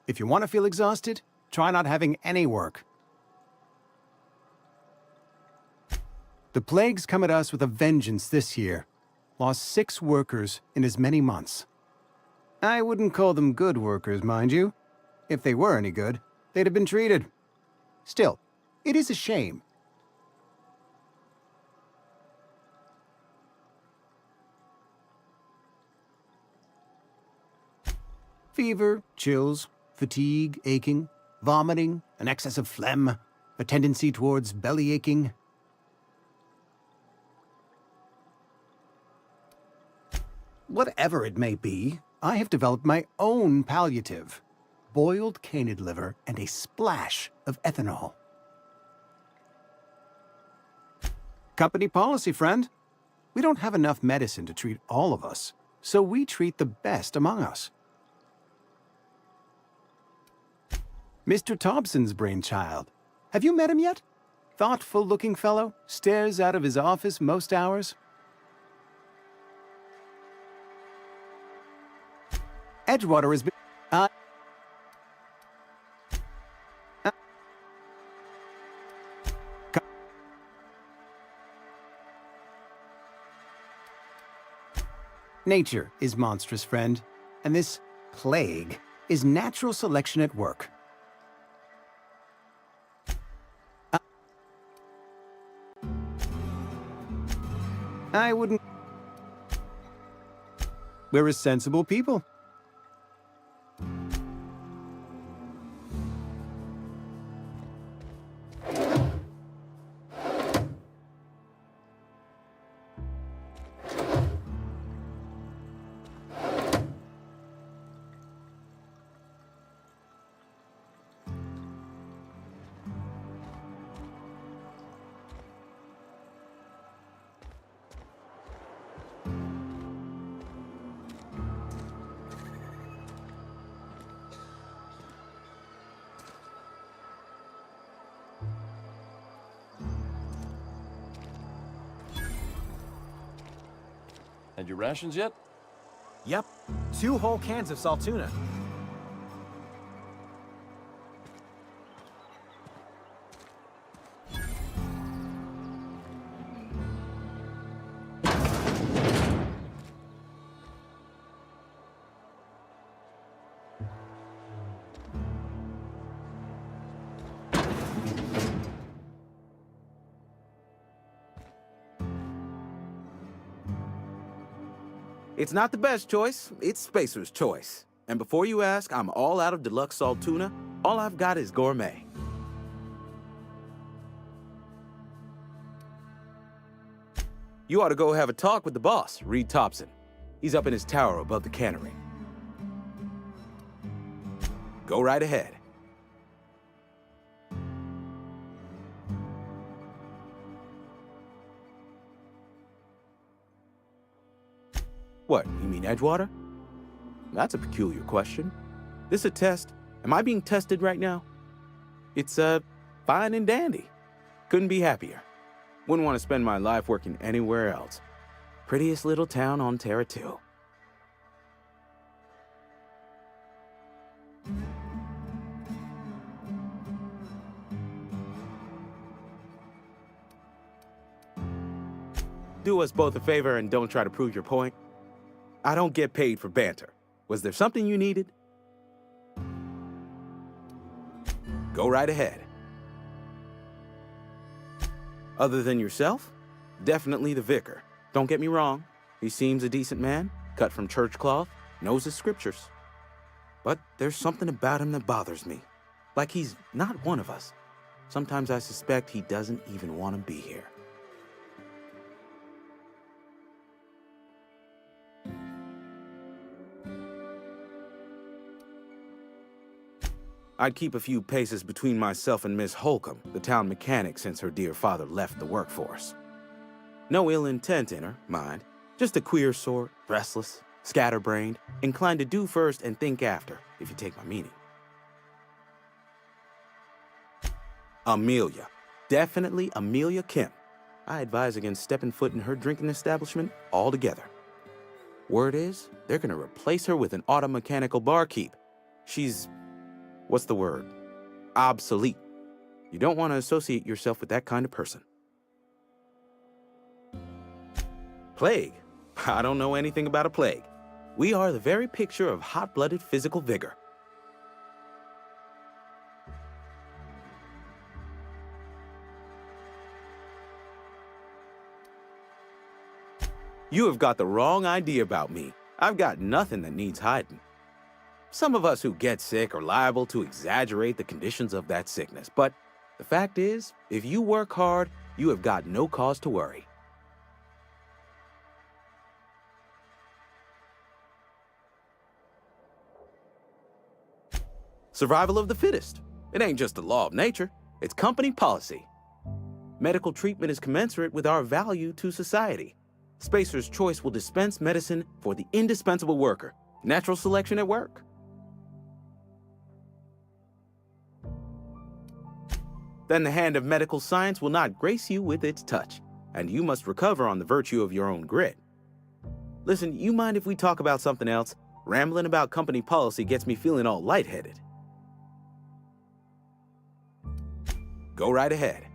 If you want to feel exhausted, try not having any work. The plague's come at us with a vengeance this year. Lost 6 workers in as many months. I wouldn't call them good workers, mind you. If they were any good, they'd have been treated. Still, it is a shame. Fever, chills, fatigue, aching, vomiting, an excess of phlegm, a tendency towards belly aching. Whatever it may be, I have developed my own palliative. Boiled canid liver and a splash of ethanol. Company policy, friend. We don't have enough medicine to treat all of us, so we treat the best among us. Mr. Thompson's brainchild. Have you met him yet? Thoughtful-looking fellow, stares out of his office most hours. Edgewater has been... Nature is monstrous, friend, and this plague is natural selection at work. I wouldn't... We're a sensible people. And your rations yet? Yep, 2 whole cans of salt tuna. It's not the best choice, it's Spacer's choice. And before you ask, I'm all out of deluxe salt tuna. All I've got is gourmet. You ought to go have a talk with the boss, Reed Thompson. He's up in his tower above the cannery. Go right ahead. What, you mean Edgewater? That's a peculiar question. This a test? Am I being tested right now? It's, fine and dandy. Couldn't be happier. Wouldn't want to spend my life working anywhere else. Prettiest little town on Terra 2. Do us both a favor and don't try to prove your point. I don't get paid for banter. Was there something you needed? Go right ahead. Other than yourself? Definitely the vicar. Don't get me wrong. He seems a decent man, cut from church cloth, knows his scriptures. But there's something about him that bothers me. Like he's not one of us. Sometimes I suspect he doesn't even want to be here. I'd keep a few paces between myself and Miss Holcomb, the town mechanic, since her dear father left the workforce. No ill intent in her, mind. Just a queer sort, restless, scatterbrained, inclined to do first and think after, if you take my meaning. Amelia. Definitely Amelia Kemp. I advise against stepping foot in her drinking establishment altogether. Word is, they're gonna replace her with an auto mechanical barkeep. She's... what's the word? Obsolete. You don't want to associate yourself with that kind of person. Plague? I don't know anything about a plague. We are the very picture of hot-blooded physical vigor. You have got the wrong idea about me. I've got nothing that needs hiding. Some of us who get sick are liable to exaggerate the conditions of that sickness, but the fact is, if you work hard, you have got no cause to worry. Survival of the fittest. It ain't just the law of nature, it's company policy. Medical treatment is commensurate with our value to society. Spacer's Choice will dispense medicine for the indispensable worker. Natural selection at work. Then the hand of medical science will not grace you with its touch, and you must recover on the virtue of your own grit. Listen, you mind if we talk about something else? Rambling about company policy gets me feeling all lightheaded. Go right ahead.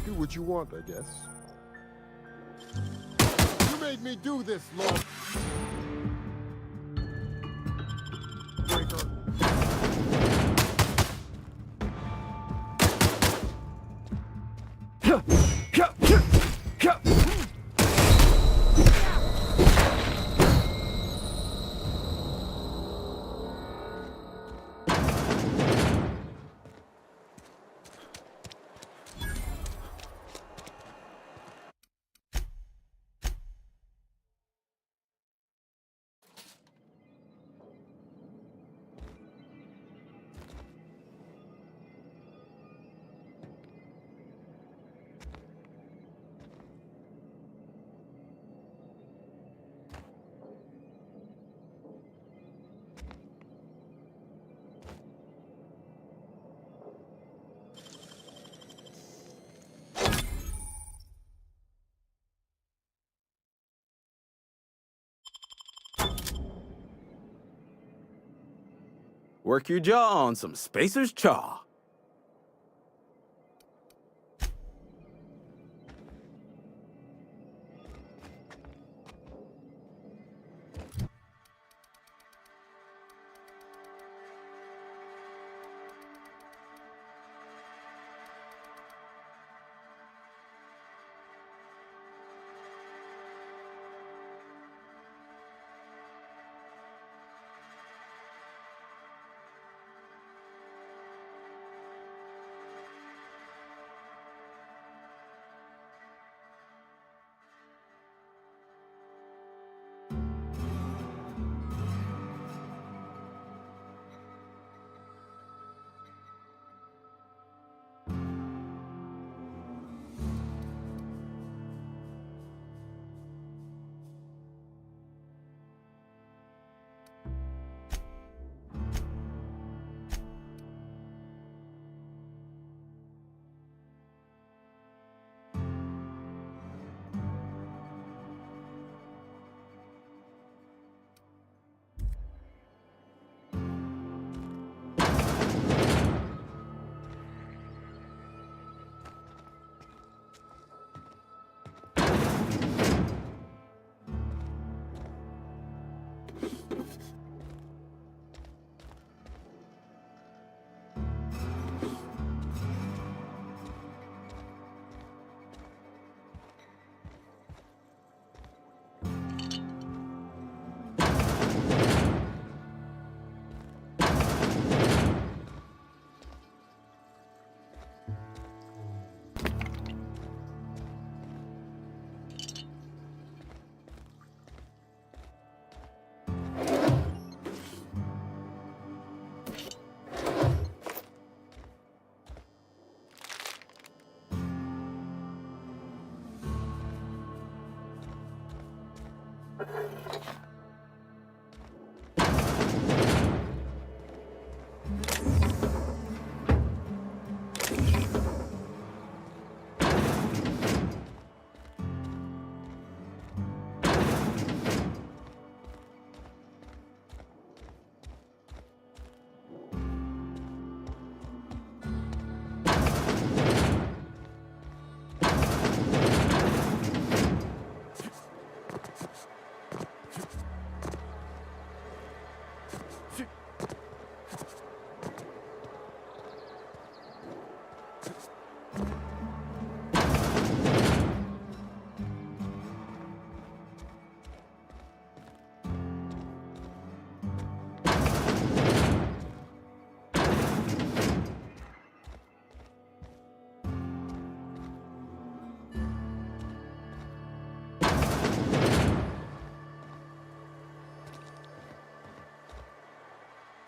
Do what you want, I guess. You made me do this, Lord. Breaker. Work your jaw on some Spacer's Chaw.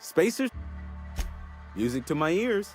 Spacer? Music to my ears.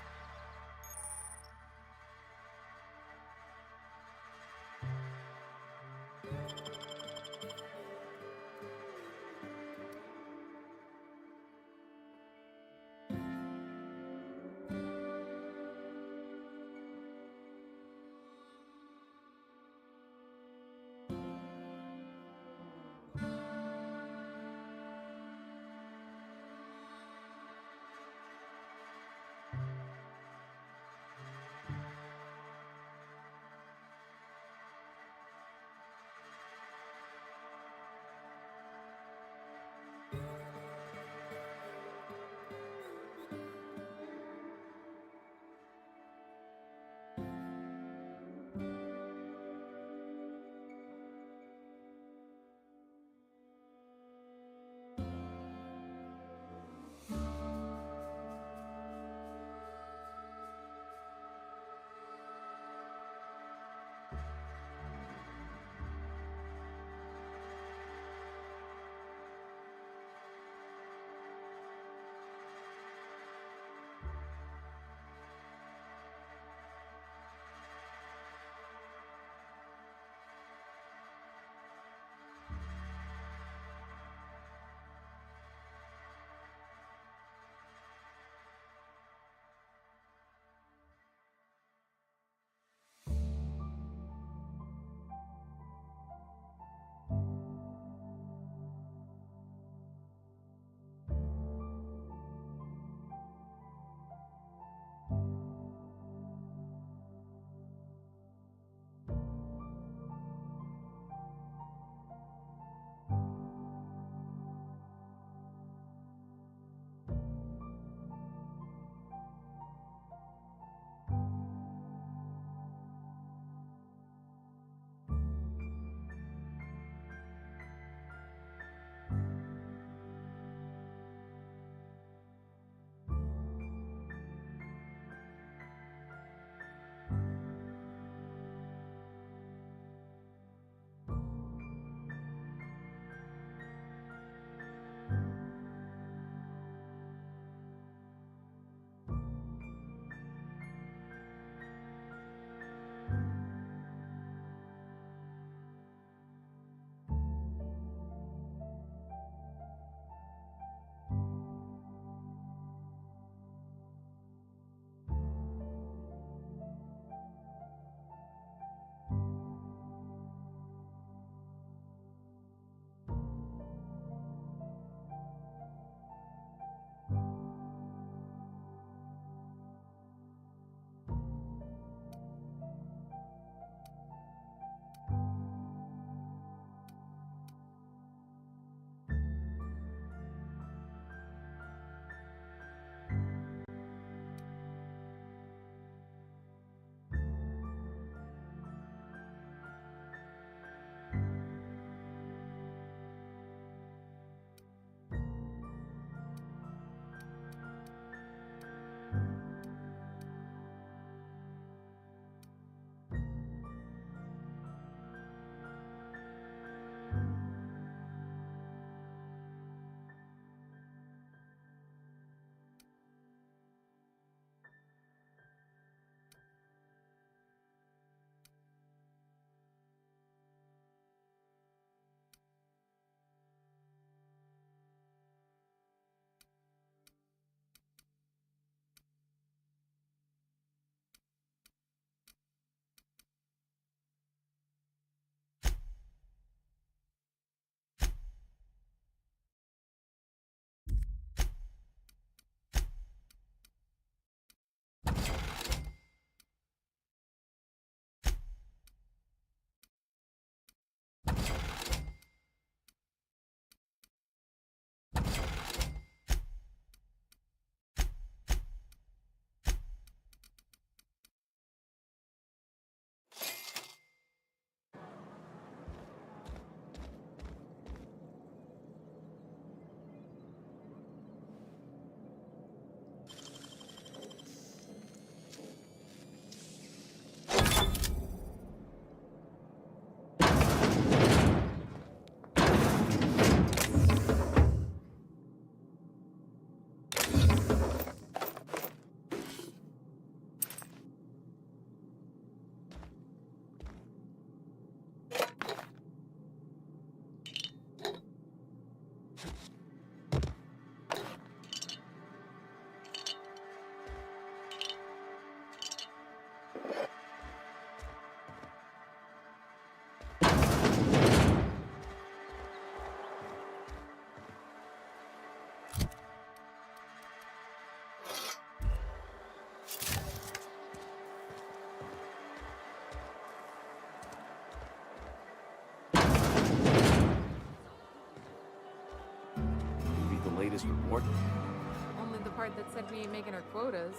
card that said we ain't making our quotas.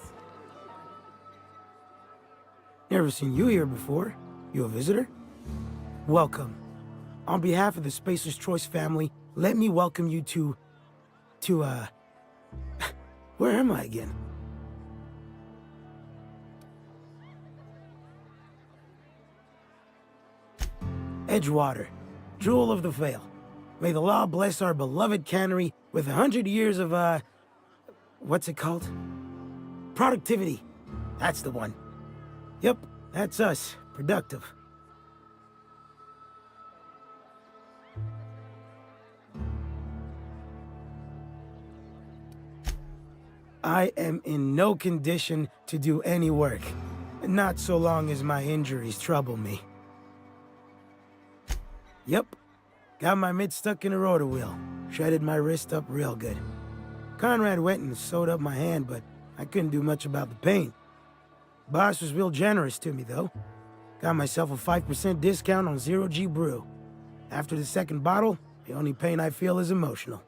Never seen you here before. You a visitor? Welcome. On behalf of the Spacer's Choice family, let me welcome you to, where am I again? Edgewater, Jewel of the Vale. May the law bless our beloved cannery with 100 years of, what's it called? Productivity. That's the one. Yep, that's us. Productive. I am in no condition to do any work. Not so long as my injuries trouble me. Yep. Got my mid stuck in a rotor wheel. Shredded my wrist up real good. Conrad went and sewed up my hand, but I couldn't do much about the pain. Boss was real generous to me, though. Got myself a 5% discount on Zero G Brew. After the second bottle, the only pain I feel is emotional.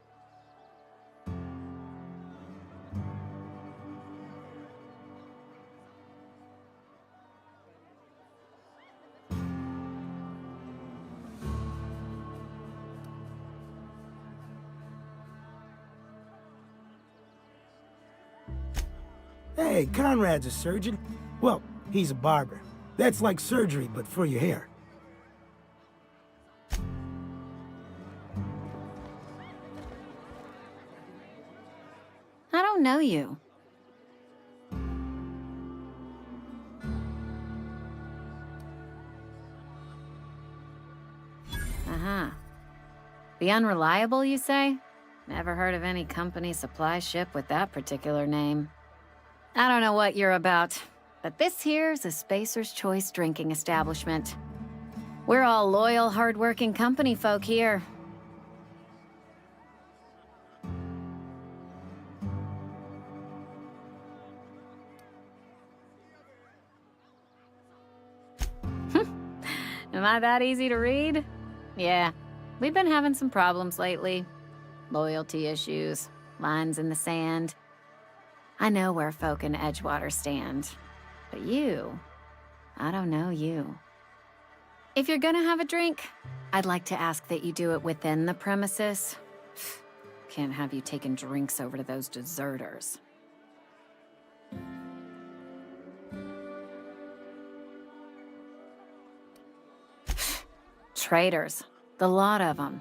Hey, Conrad's a surgeon. Well, he's a barber. That's like surgery, but for your hair. I don't know you. Uh-huh. The Unreliable, you say? Never heard of any company supply ship with that particular name. I don't know what you're about, but this here's a Spacer's Choice drinking establishment. We're all loyal, hard-working company folk here. Am I that easy to read? Yeah, we've been having some problems lately. Loyalty issues, lines in the sand. I know where folk in Edgewater stand, but you, I don't know you. If you're gonna have a drink, I'd like to ask that you do it within the premises. Can't have you taking drinks over to those deserters. Traitors, the lot of them.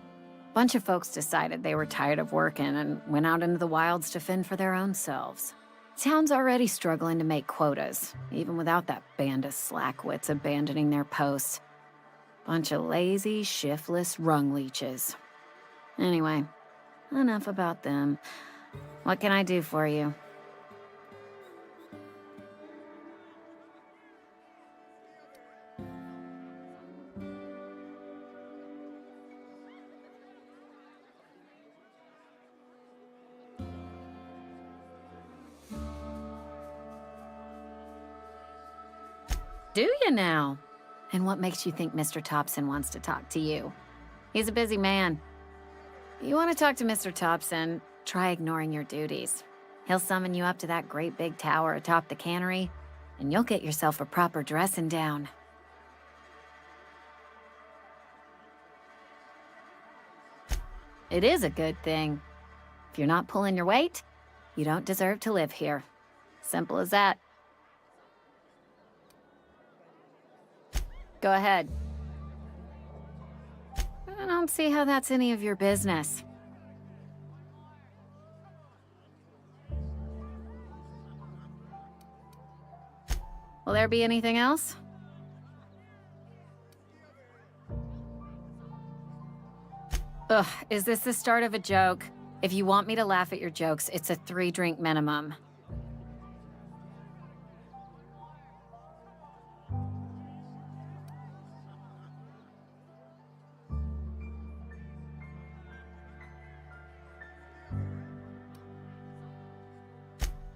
Bunch of folks decided they were tired of working and went out into the wilds to fend for their own selves. Town's already struggling to make quotas, even without that band of slackwits abandoning their posts. Bunch of lazy, shiftless rung leeches. Anyway, enough about them. What can I do for you? Do you now? And what makes you think Mr. Thompson wants to talk to you? He's a busy man. You want to talk to Mr. Thompson, try ignoring your duties. He'll summon you up to that great big tower atop the cannery, and you'll get yourself a proper dressing down. It is a good thing. If you're not pulling your weight, you don't deserve to live here. Simple as that. Go ahead. I don't see how that's any of your business. Will there be anything else? Ugh, is this the start of a joke? If you want me to laugh at your jokes, it's a 3-drink minimum.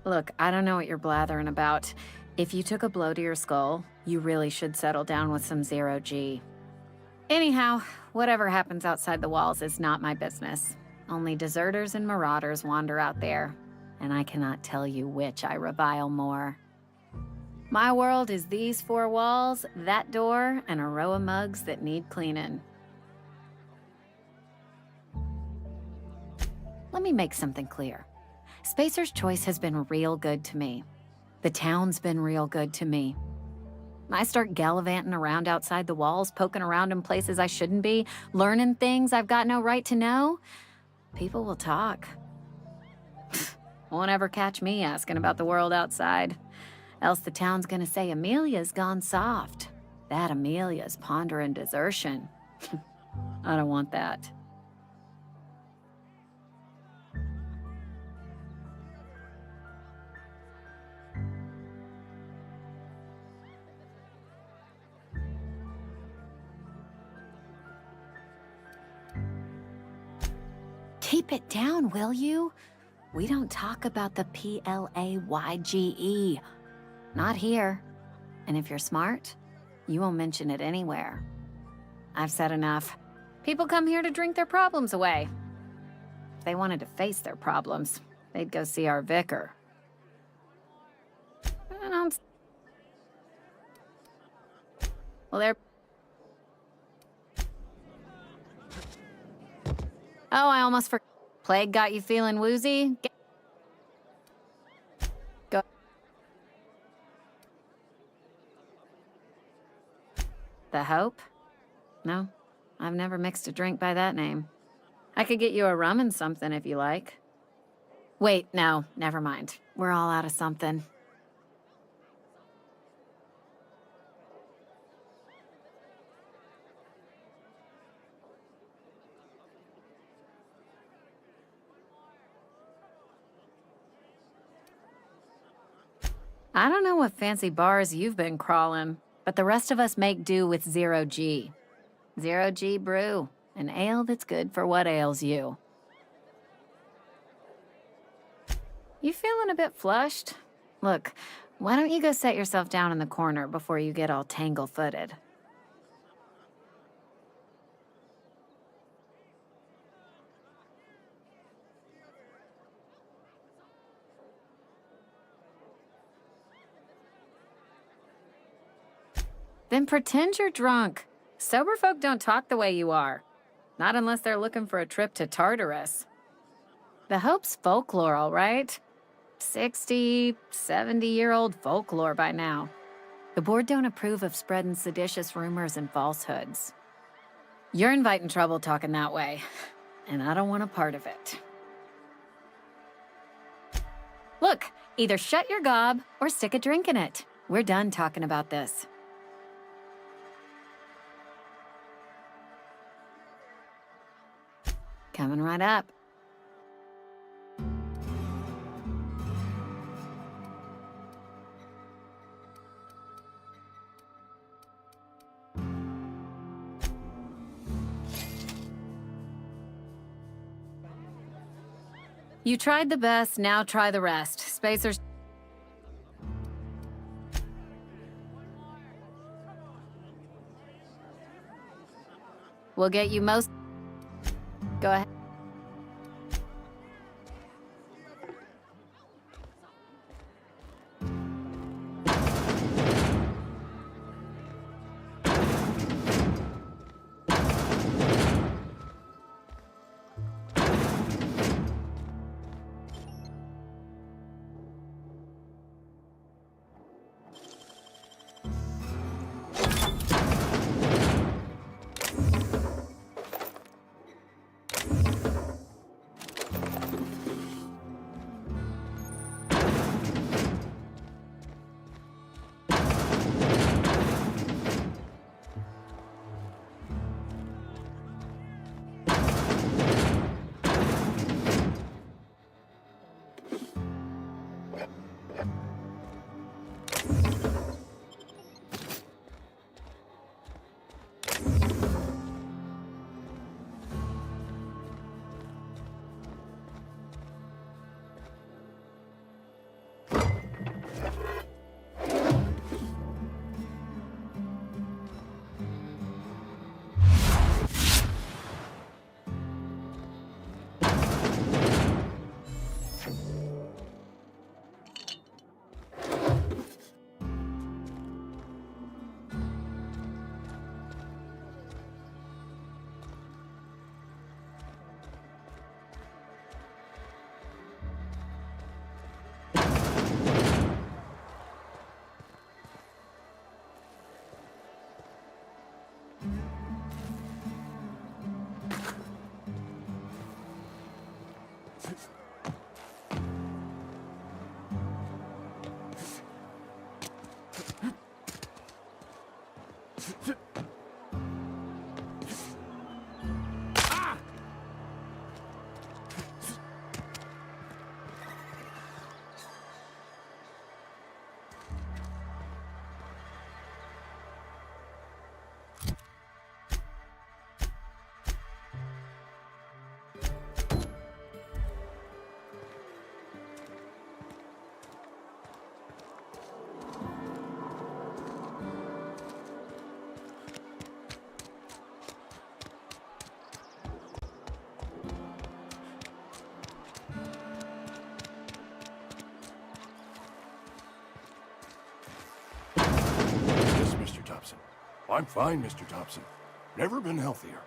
Look, I don't know what you're blathering about. If you took a blow to your skull, you really should settle down with some Zero G. Anyhow, whatever happens outside the walls is not my business. Only deserters and marauders wander out there, and I cannot tell you which I revile more. My world is these four walls, that door, and a row of mugs that need cleaning. Let me make something clear. Spacer's Choice has been real good to me. The town's been real good to me. I start gallivanting around outside the walls, poking around in places I shouldn't be, learning things I've got no right to know. People will talk. Won't ever catch me asking about the world outside. Else the town's gonna say Amelia's gone soft. That Amelia's pondering desertion. I don't want that. Keep it down, will you? We don't talk about the PLAYGE. Not here. And if you're smart, you won't mention it anywhere. I've said enough. People come here to drink their problems away. If they wanted to face their problems, they'd go see our vicar. Well, they're... Oh, I almost forgot. Plague got you feeling woozy? Go. The Hope? No, I've never mixed a drink by that name. I could get you a rum and something if you like. Wait, no, never mind. We're all out of something. I don't know what fancy bars you've been crawling, but the rest of us make do with 0G. 0G brew, an ale that's good for what ails you. You feeling a bit flushed? Look, why don't you go set yourself down in the corner before you get all tangle-footed? Then pretend you're drunk. Sober folk don't talk the way you are. Not unless they're looking for a trip to Tartarus. The Hope's folklore, all right? 60, 70-year-old folklore by now. The board don't approve of spreading seditious rumors and falsehoods. You're inviting trouble talking that way, and I don't want a part of it. Look, either shut your gob or stick a drink in it. We're done talking about this. Coming right up. You tried the best, now try the rest. Spacers. We'll get you most... Go ahead. Thompson. I'm fine, Mr. Thompson. Never been healthier.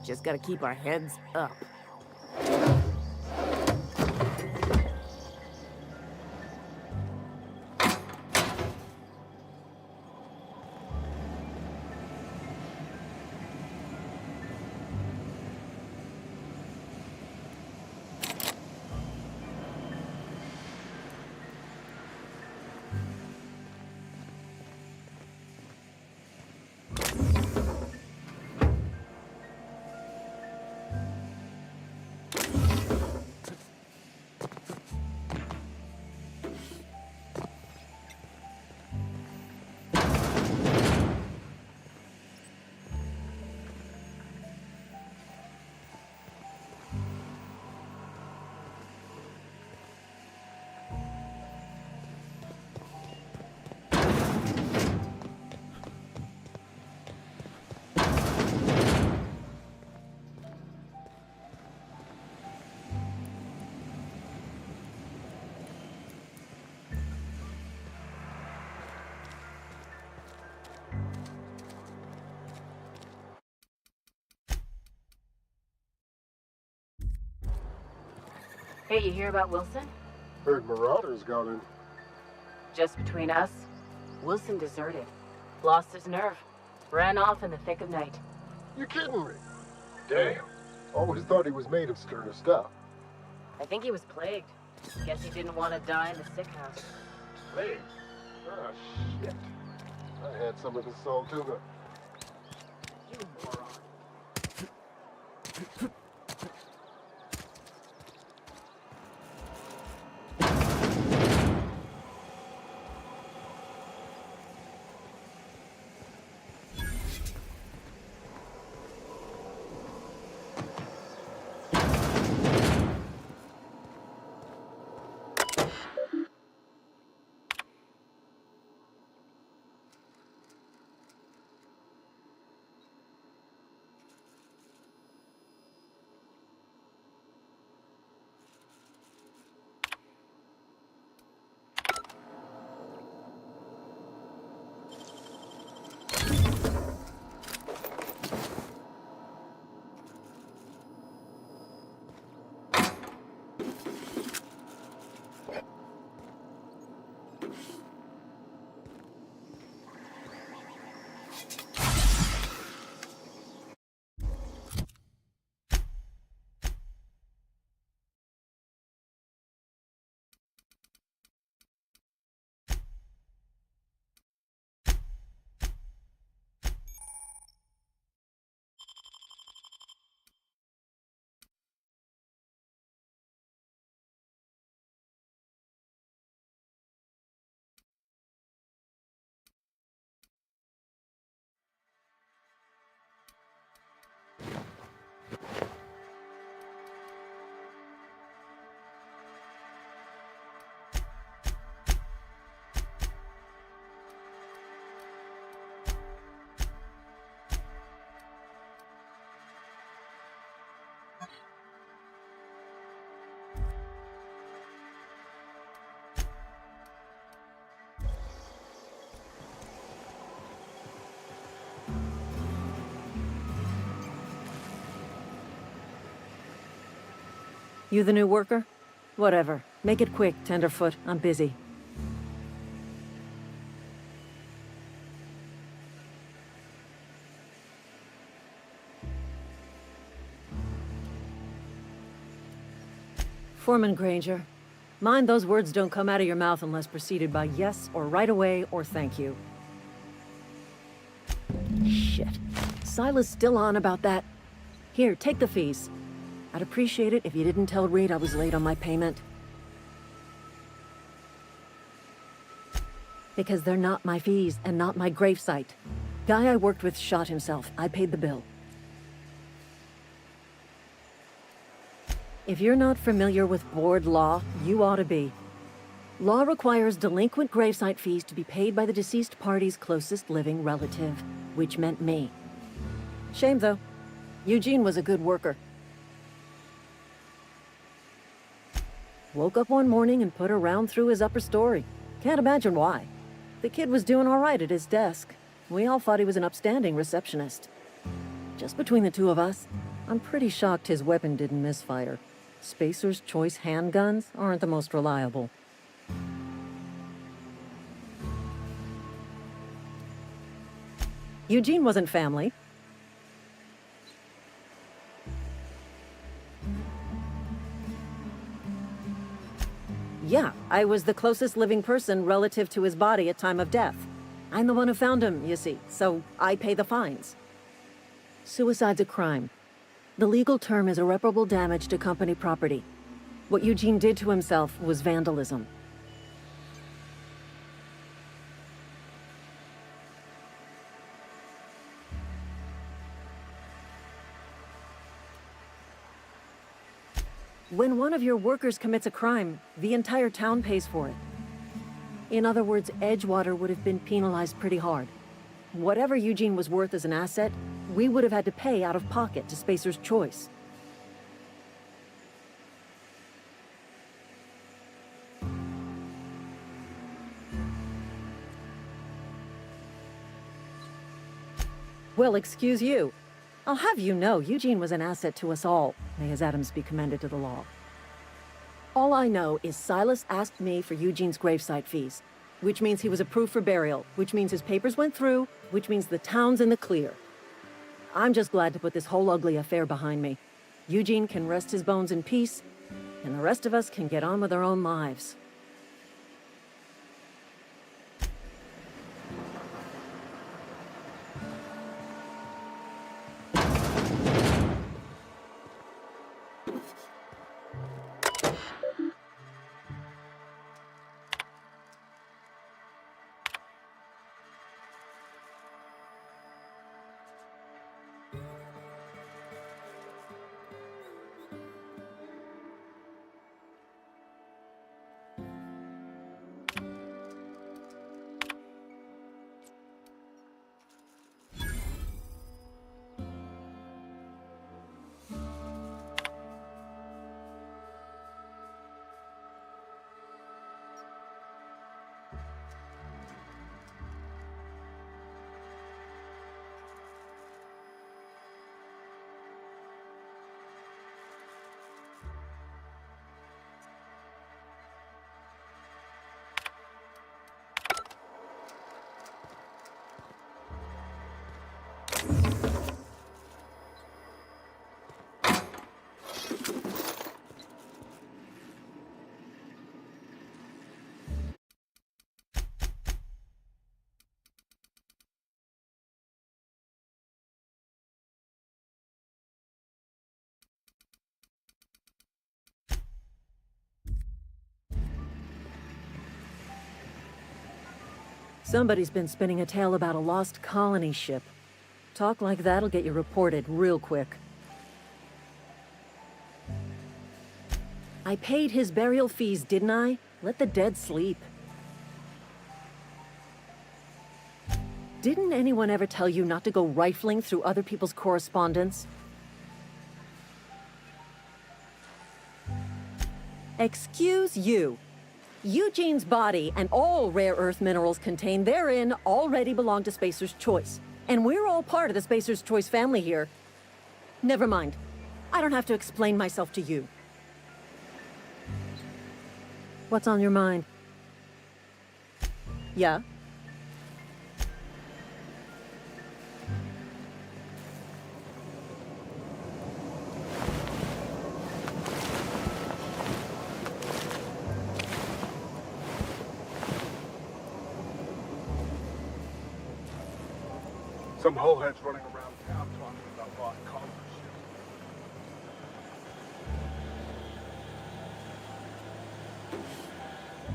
Just gotta keep our heads up. Hey, you hear about Wilson? Heard Marauders got in. Just between us, Wilson deserted. Lost his nerve. Ran off in the thick of night. You kidding me? Damn. Always thought he was made of sterner stuff. I think he was plagued. Guess he didn't want to die in the sick house. Plague? Ah, shit. I had some of the salt tuna. You moron. You the new worker? Whatever. Make it quick, Tenderfoot. I'm busy. Foreman Granger, mind those words don't come out of your mouth unless preceded by yes or right away or thank you. Shit. Silas still on about that. Here, take the fees. I'd appreciate it if you didn't tell Reed I was late on my payment. Because they're not my fees and not my gravesite. Guy I worked with shot himself. I paid the bill. If you're not familiar with board law, you ought to be. Law requires delinquent gravesite fees to be paid by the deceased party's closest living relative, which meant me. Shame, though. Eugene was a good worker. Woke up one morning and put a round through his upper story. Can't imagine why. The kid was doing all right at his desk. We all thought he was an upstanding receptionist. Just between the two of us, I'm pretty shocked his weapon didn't misfire. Spacer's Choice handguns aren't the most reliable. Eugene wasn't family. Yeah, I was the closest living person relative to his body at time of death. I'm the one who found him, you see, so I pay the fines. Suicide's a crime. The legal term is irreparable damage to company property. What Eugene did to himself was vandalism. When one of your workers commits a crime, the entire town pays for it. In other words, Edgewater would have been penalized pretty hard. Whatever Eugene was worth as an asset, we would have had to pay out of pocket to Spacer's Choice. Well, excuse you. I'll have you know, Eugene was an asset to us all. May his atoms be commended to the law. All I know is Silas asked me for Eugene's gravesite fees, which means he was approved for burial, which means his papers went through, which means the town's in the clear. I'm just glad to put this whole ugly affair behind me. Eugene can rest his bones in peace, and the rest of us can get on with our own lives. Somebody's been spinning a tale about a lost colony ship. Talk like that'll get you reported real quick. I paid his burial fees, didn't I? Let the dead sleep. Didn't anyone ever tell you not to go rifling through other people's correspondence? Excuse you. Eugene's body and all rare earth minerals contained therein already belong to Spacer's Choice. And we're all part of the Spacer's Choice family here. Never mind. I don't have to explain myself to you. What's on your mind? Yeah? Some holeheads running around town talking about lost commerce.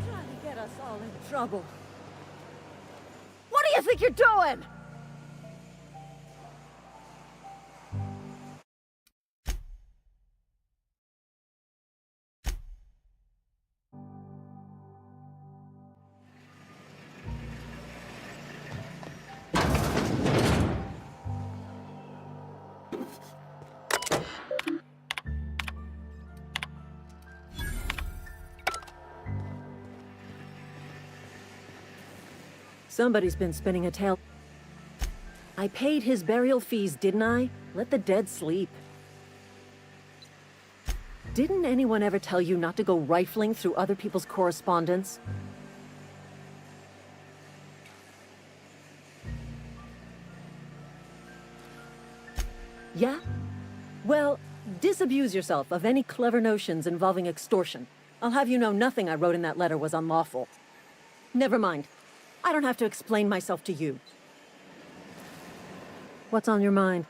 Trying to get us all in trouble. What do you think you're doing? Somebody's been spinning a tale. I paid his burial fees, didn't I? Let the dead sleep. Didn't anyone ever tell you not to go rifling through other people's correspondence? Yeah? Well, disabuse yourself of any clever notions involving extortion. I'll have you know nothing I wrote in that letter was unlawful. Never mind. I don't have to explain myself to you. What's on your mind?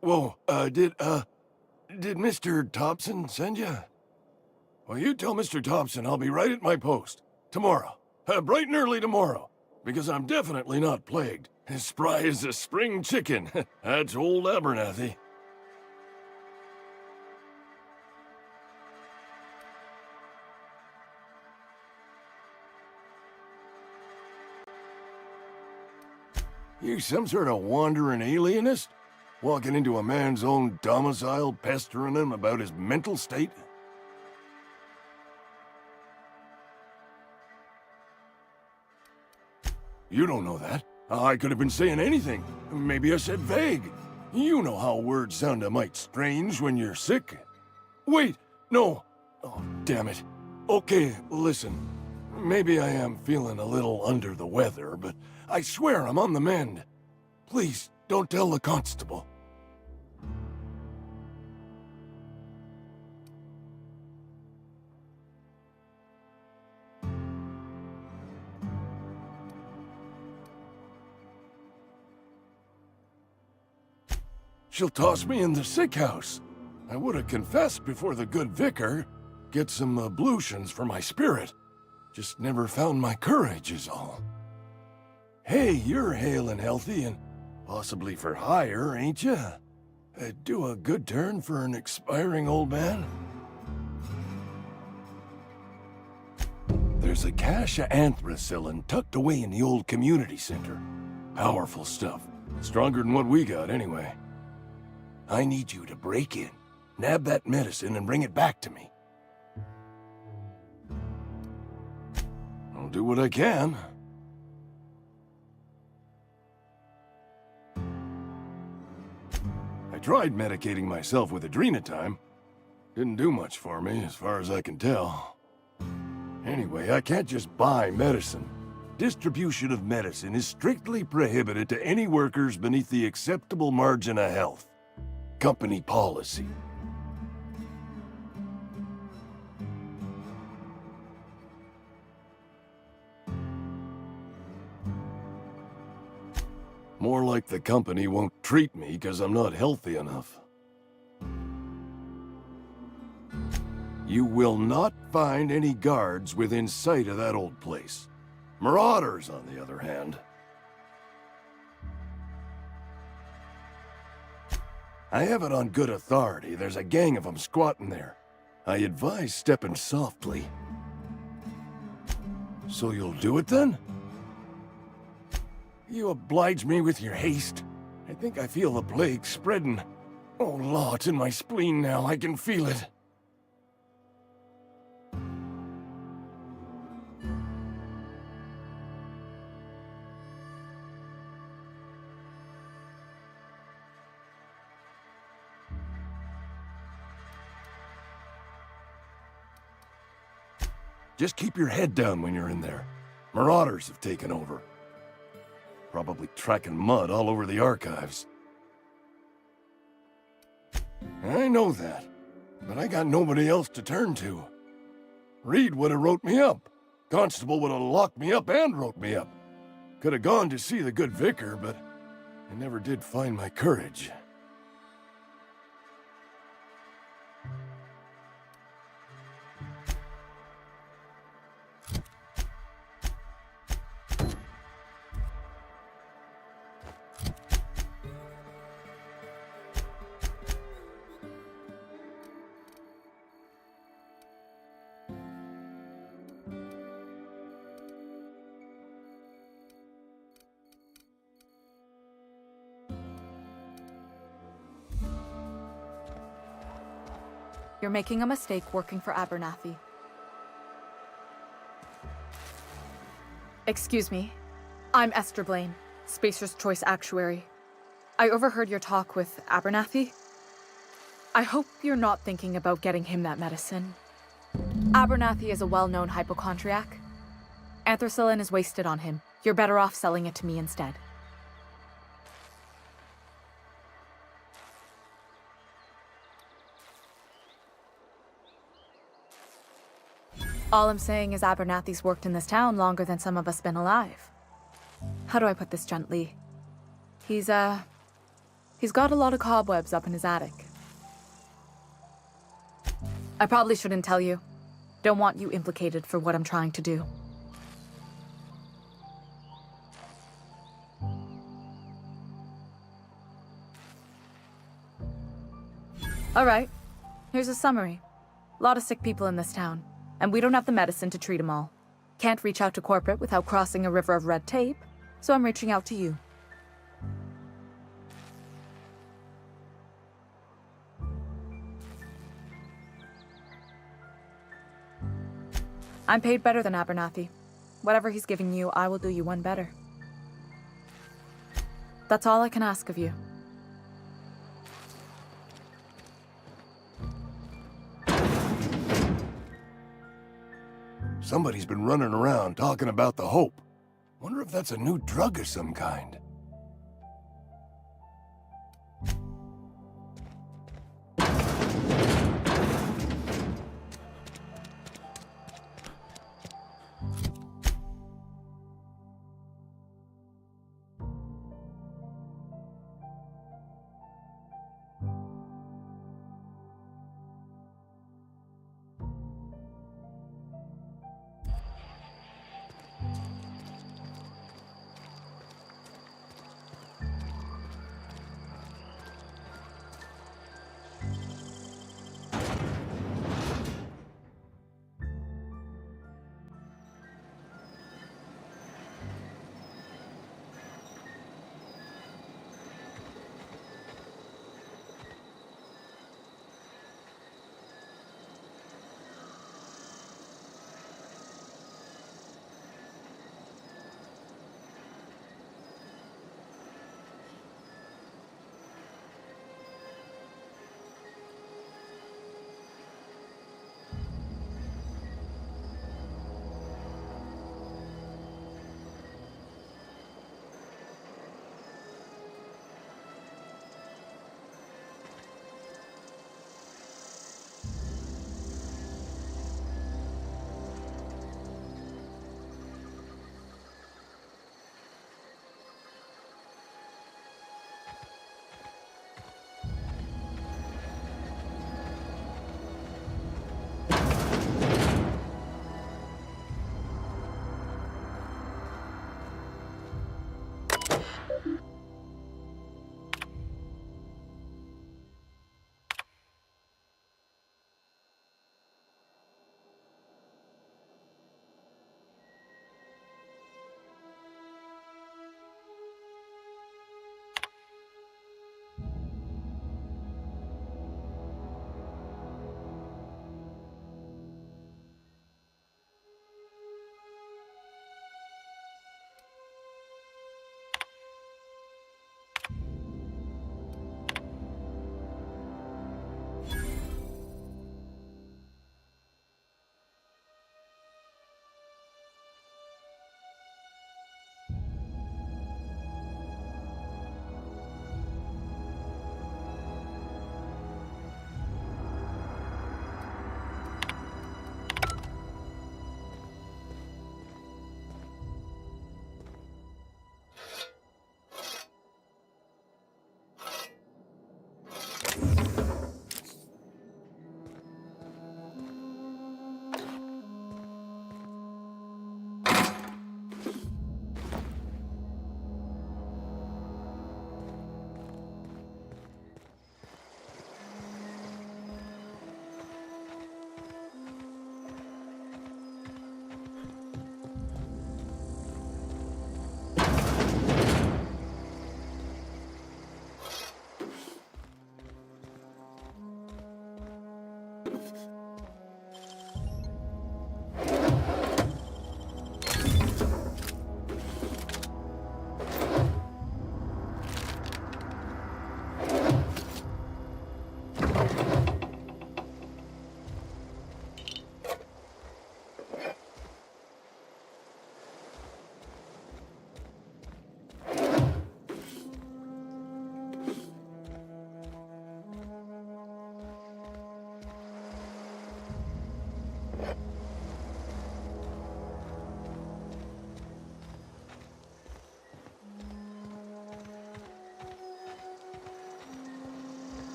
Whoa, did Mr. Thompson send you? Well, you tell Mr. Thompson I'll be right at my post. Tomorrow. Bright and early tomorrow. Because I'm definitely not plagued. As spry as a spring chicken. That's old Abernathy. You some sort of wandering alienist? Walking into a man's own domicile, pestering him about his mental state? You don't know that. I could have been saying anything. Maybe I said vague. You know how words sound a mite strange when you're sick. Wait, no. Oh, damn it. Okay, listen. Maybe I am feeling a little under the weather, but I swear I'm on the mend. Please, don't tell the constable. She'll toss me in the sick house. I would have confessed before the good vicar. Get some ablutions for my spirit. Just never found my courage is all. Hey, you're hale and healthy and possibly for hire, ain't you? Do a good turn for an expiring old man. There's a cache of anthracillin tucked away in the old community center. Powerful stuff. Stronger than what we got, anyway. I need you to break in, nab that medicine, and bring it back to me. I'll do what I can. I tried medicating myself with Adrenatime. Didn't do much for me, as far as I can tell. Anyway, I can't just buy medicine. Distribution of medicine is strictly prohibited to any workers beneath the acceptable margin of health. company policy. More like the company won't treat me because I'm not healthy enough. You will not find any guards within sight of that old place. Marauders, on the other hand. I have it on good authority. There's a gang of them squatting there. I advise stepping softly. So you'll do it then? You oblige me with your haste. I think I feel the plague spreading. Oh, Law, it's in my spleen now. I can feel it. Just keep your head down when you're in there. Marauders have taken over. Probably tracking mud all over the archives. I know that, but I got nobody else to turn to. Reed would have wrote me up. Constable would have locked me up and wrote me up. Could have gone to see the good vicar, but I never did find my courage. You're making a mistake working for Abernathy. Excuse me. I'm Esther Blaine, Spacer's Choice Actuary. I overheard your talk with Abernathy. I hope you're not thinking about getting him that medicine. Abernathy is a well-known hypochondriac. Anthracillin is wasted on him. You're better off selling it to me instead. All I'm saying is Abernathy's worked in this town longer than some of us been alive. How do I put this gently? He's got a lot of cobwebs up in his attic. I probably shouldn't tell you. Don't want you implicated for what I'm trying to do. All right, here's a summary. A lot of sick people in this town, and we don't have the medicine to treat them all. Can't reach out to corporate without crossing a river of red tape, so I'm reaching out to you. I'm paid better than Abernathy. Whatever he's giving you, I will do you one better. That's all I can ask of you. Somebody's been running around talking about the Hope. Wonder if that's a new drug of some kind.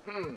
Hmm.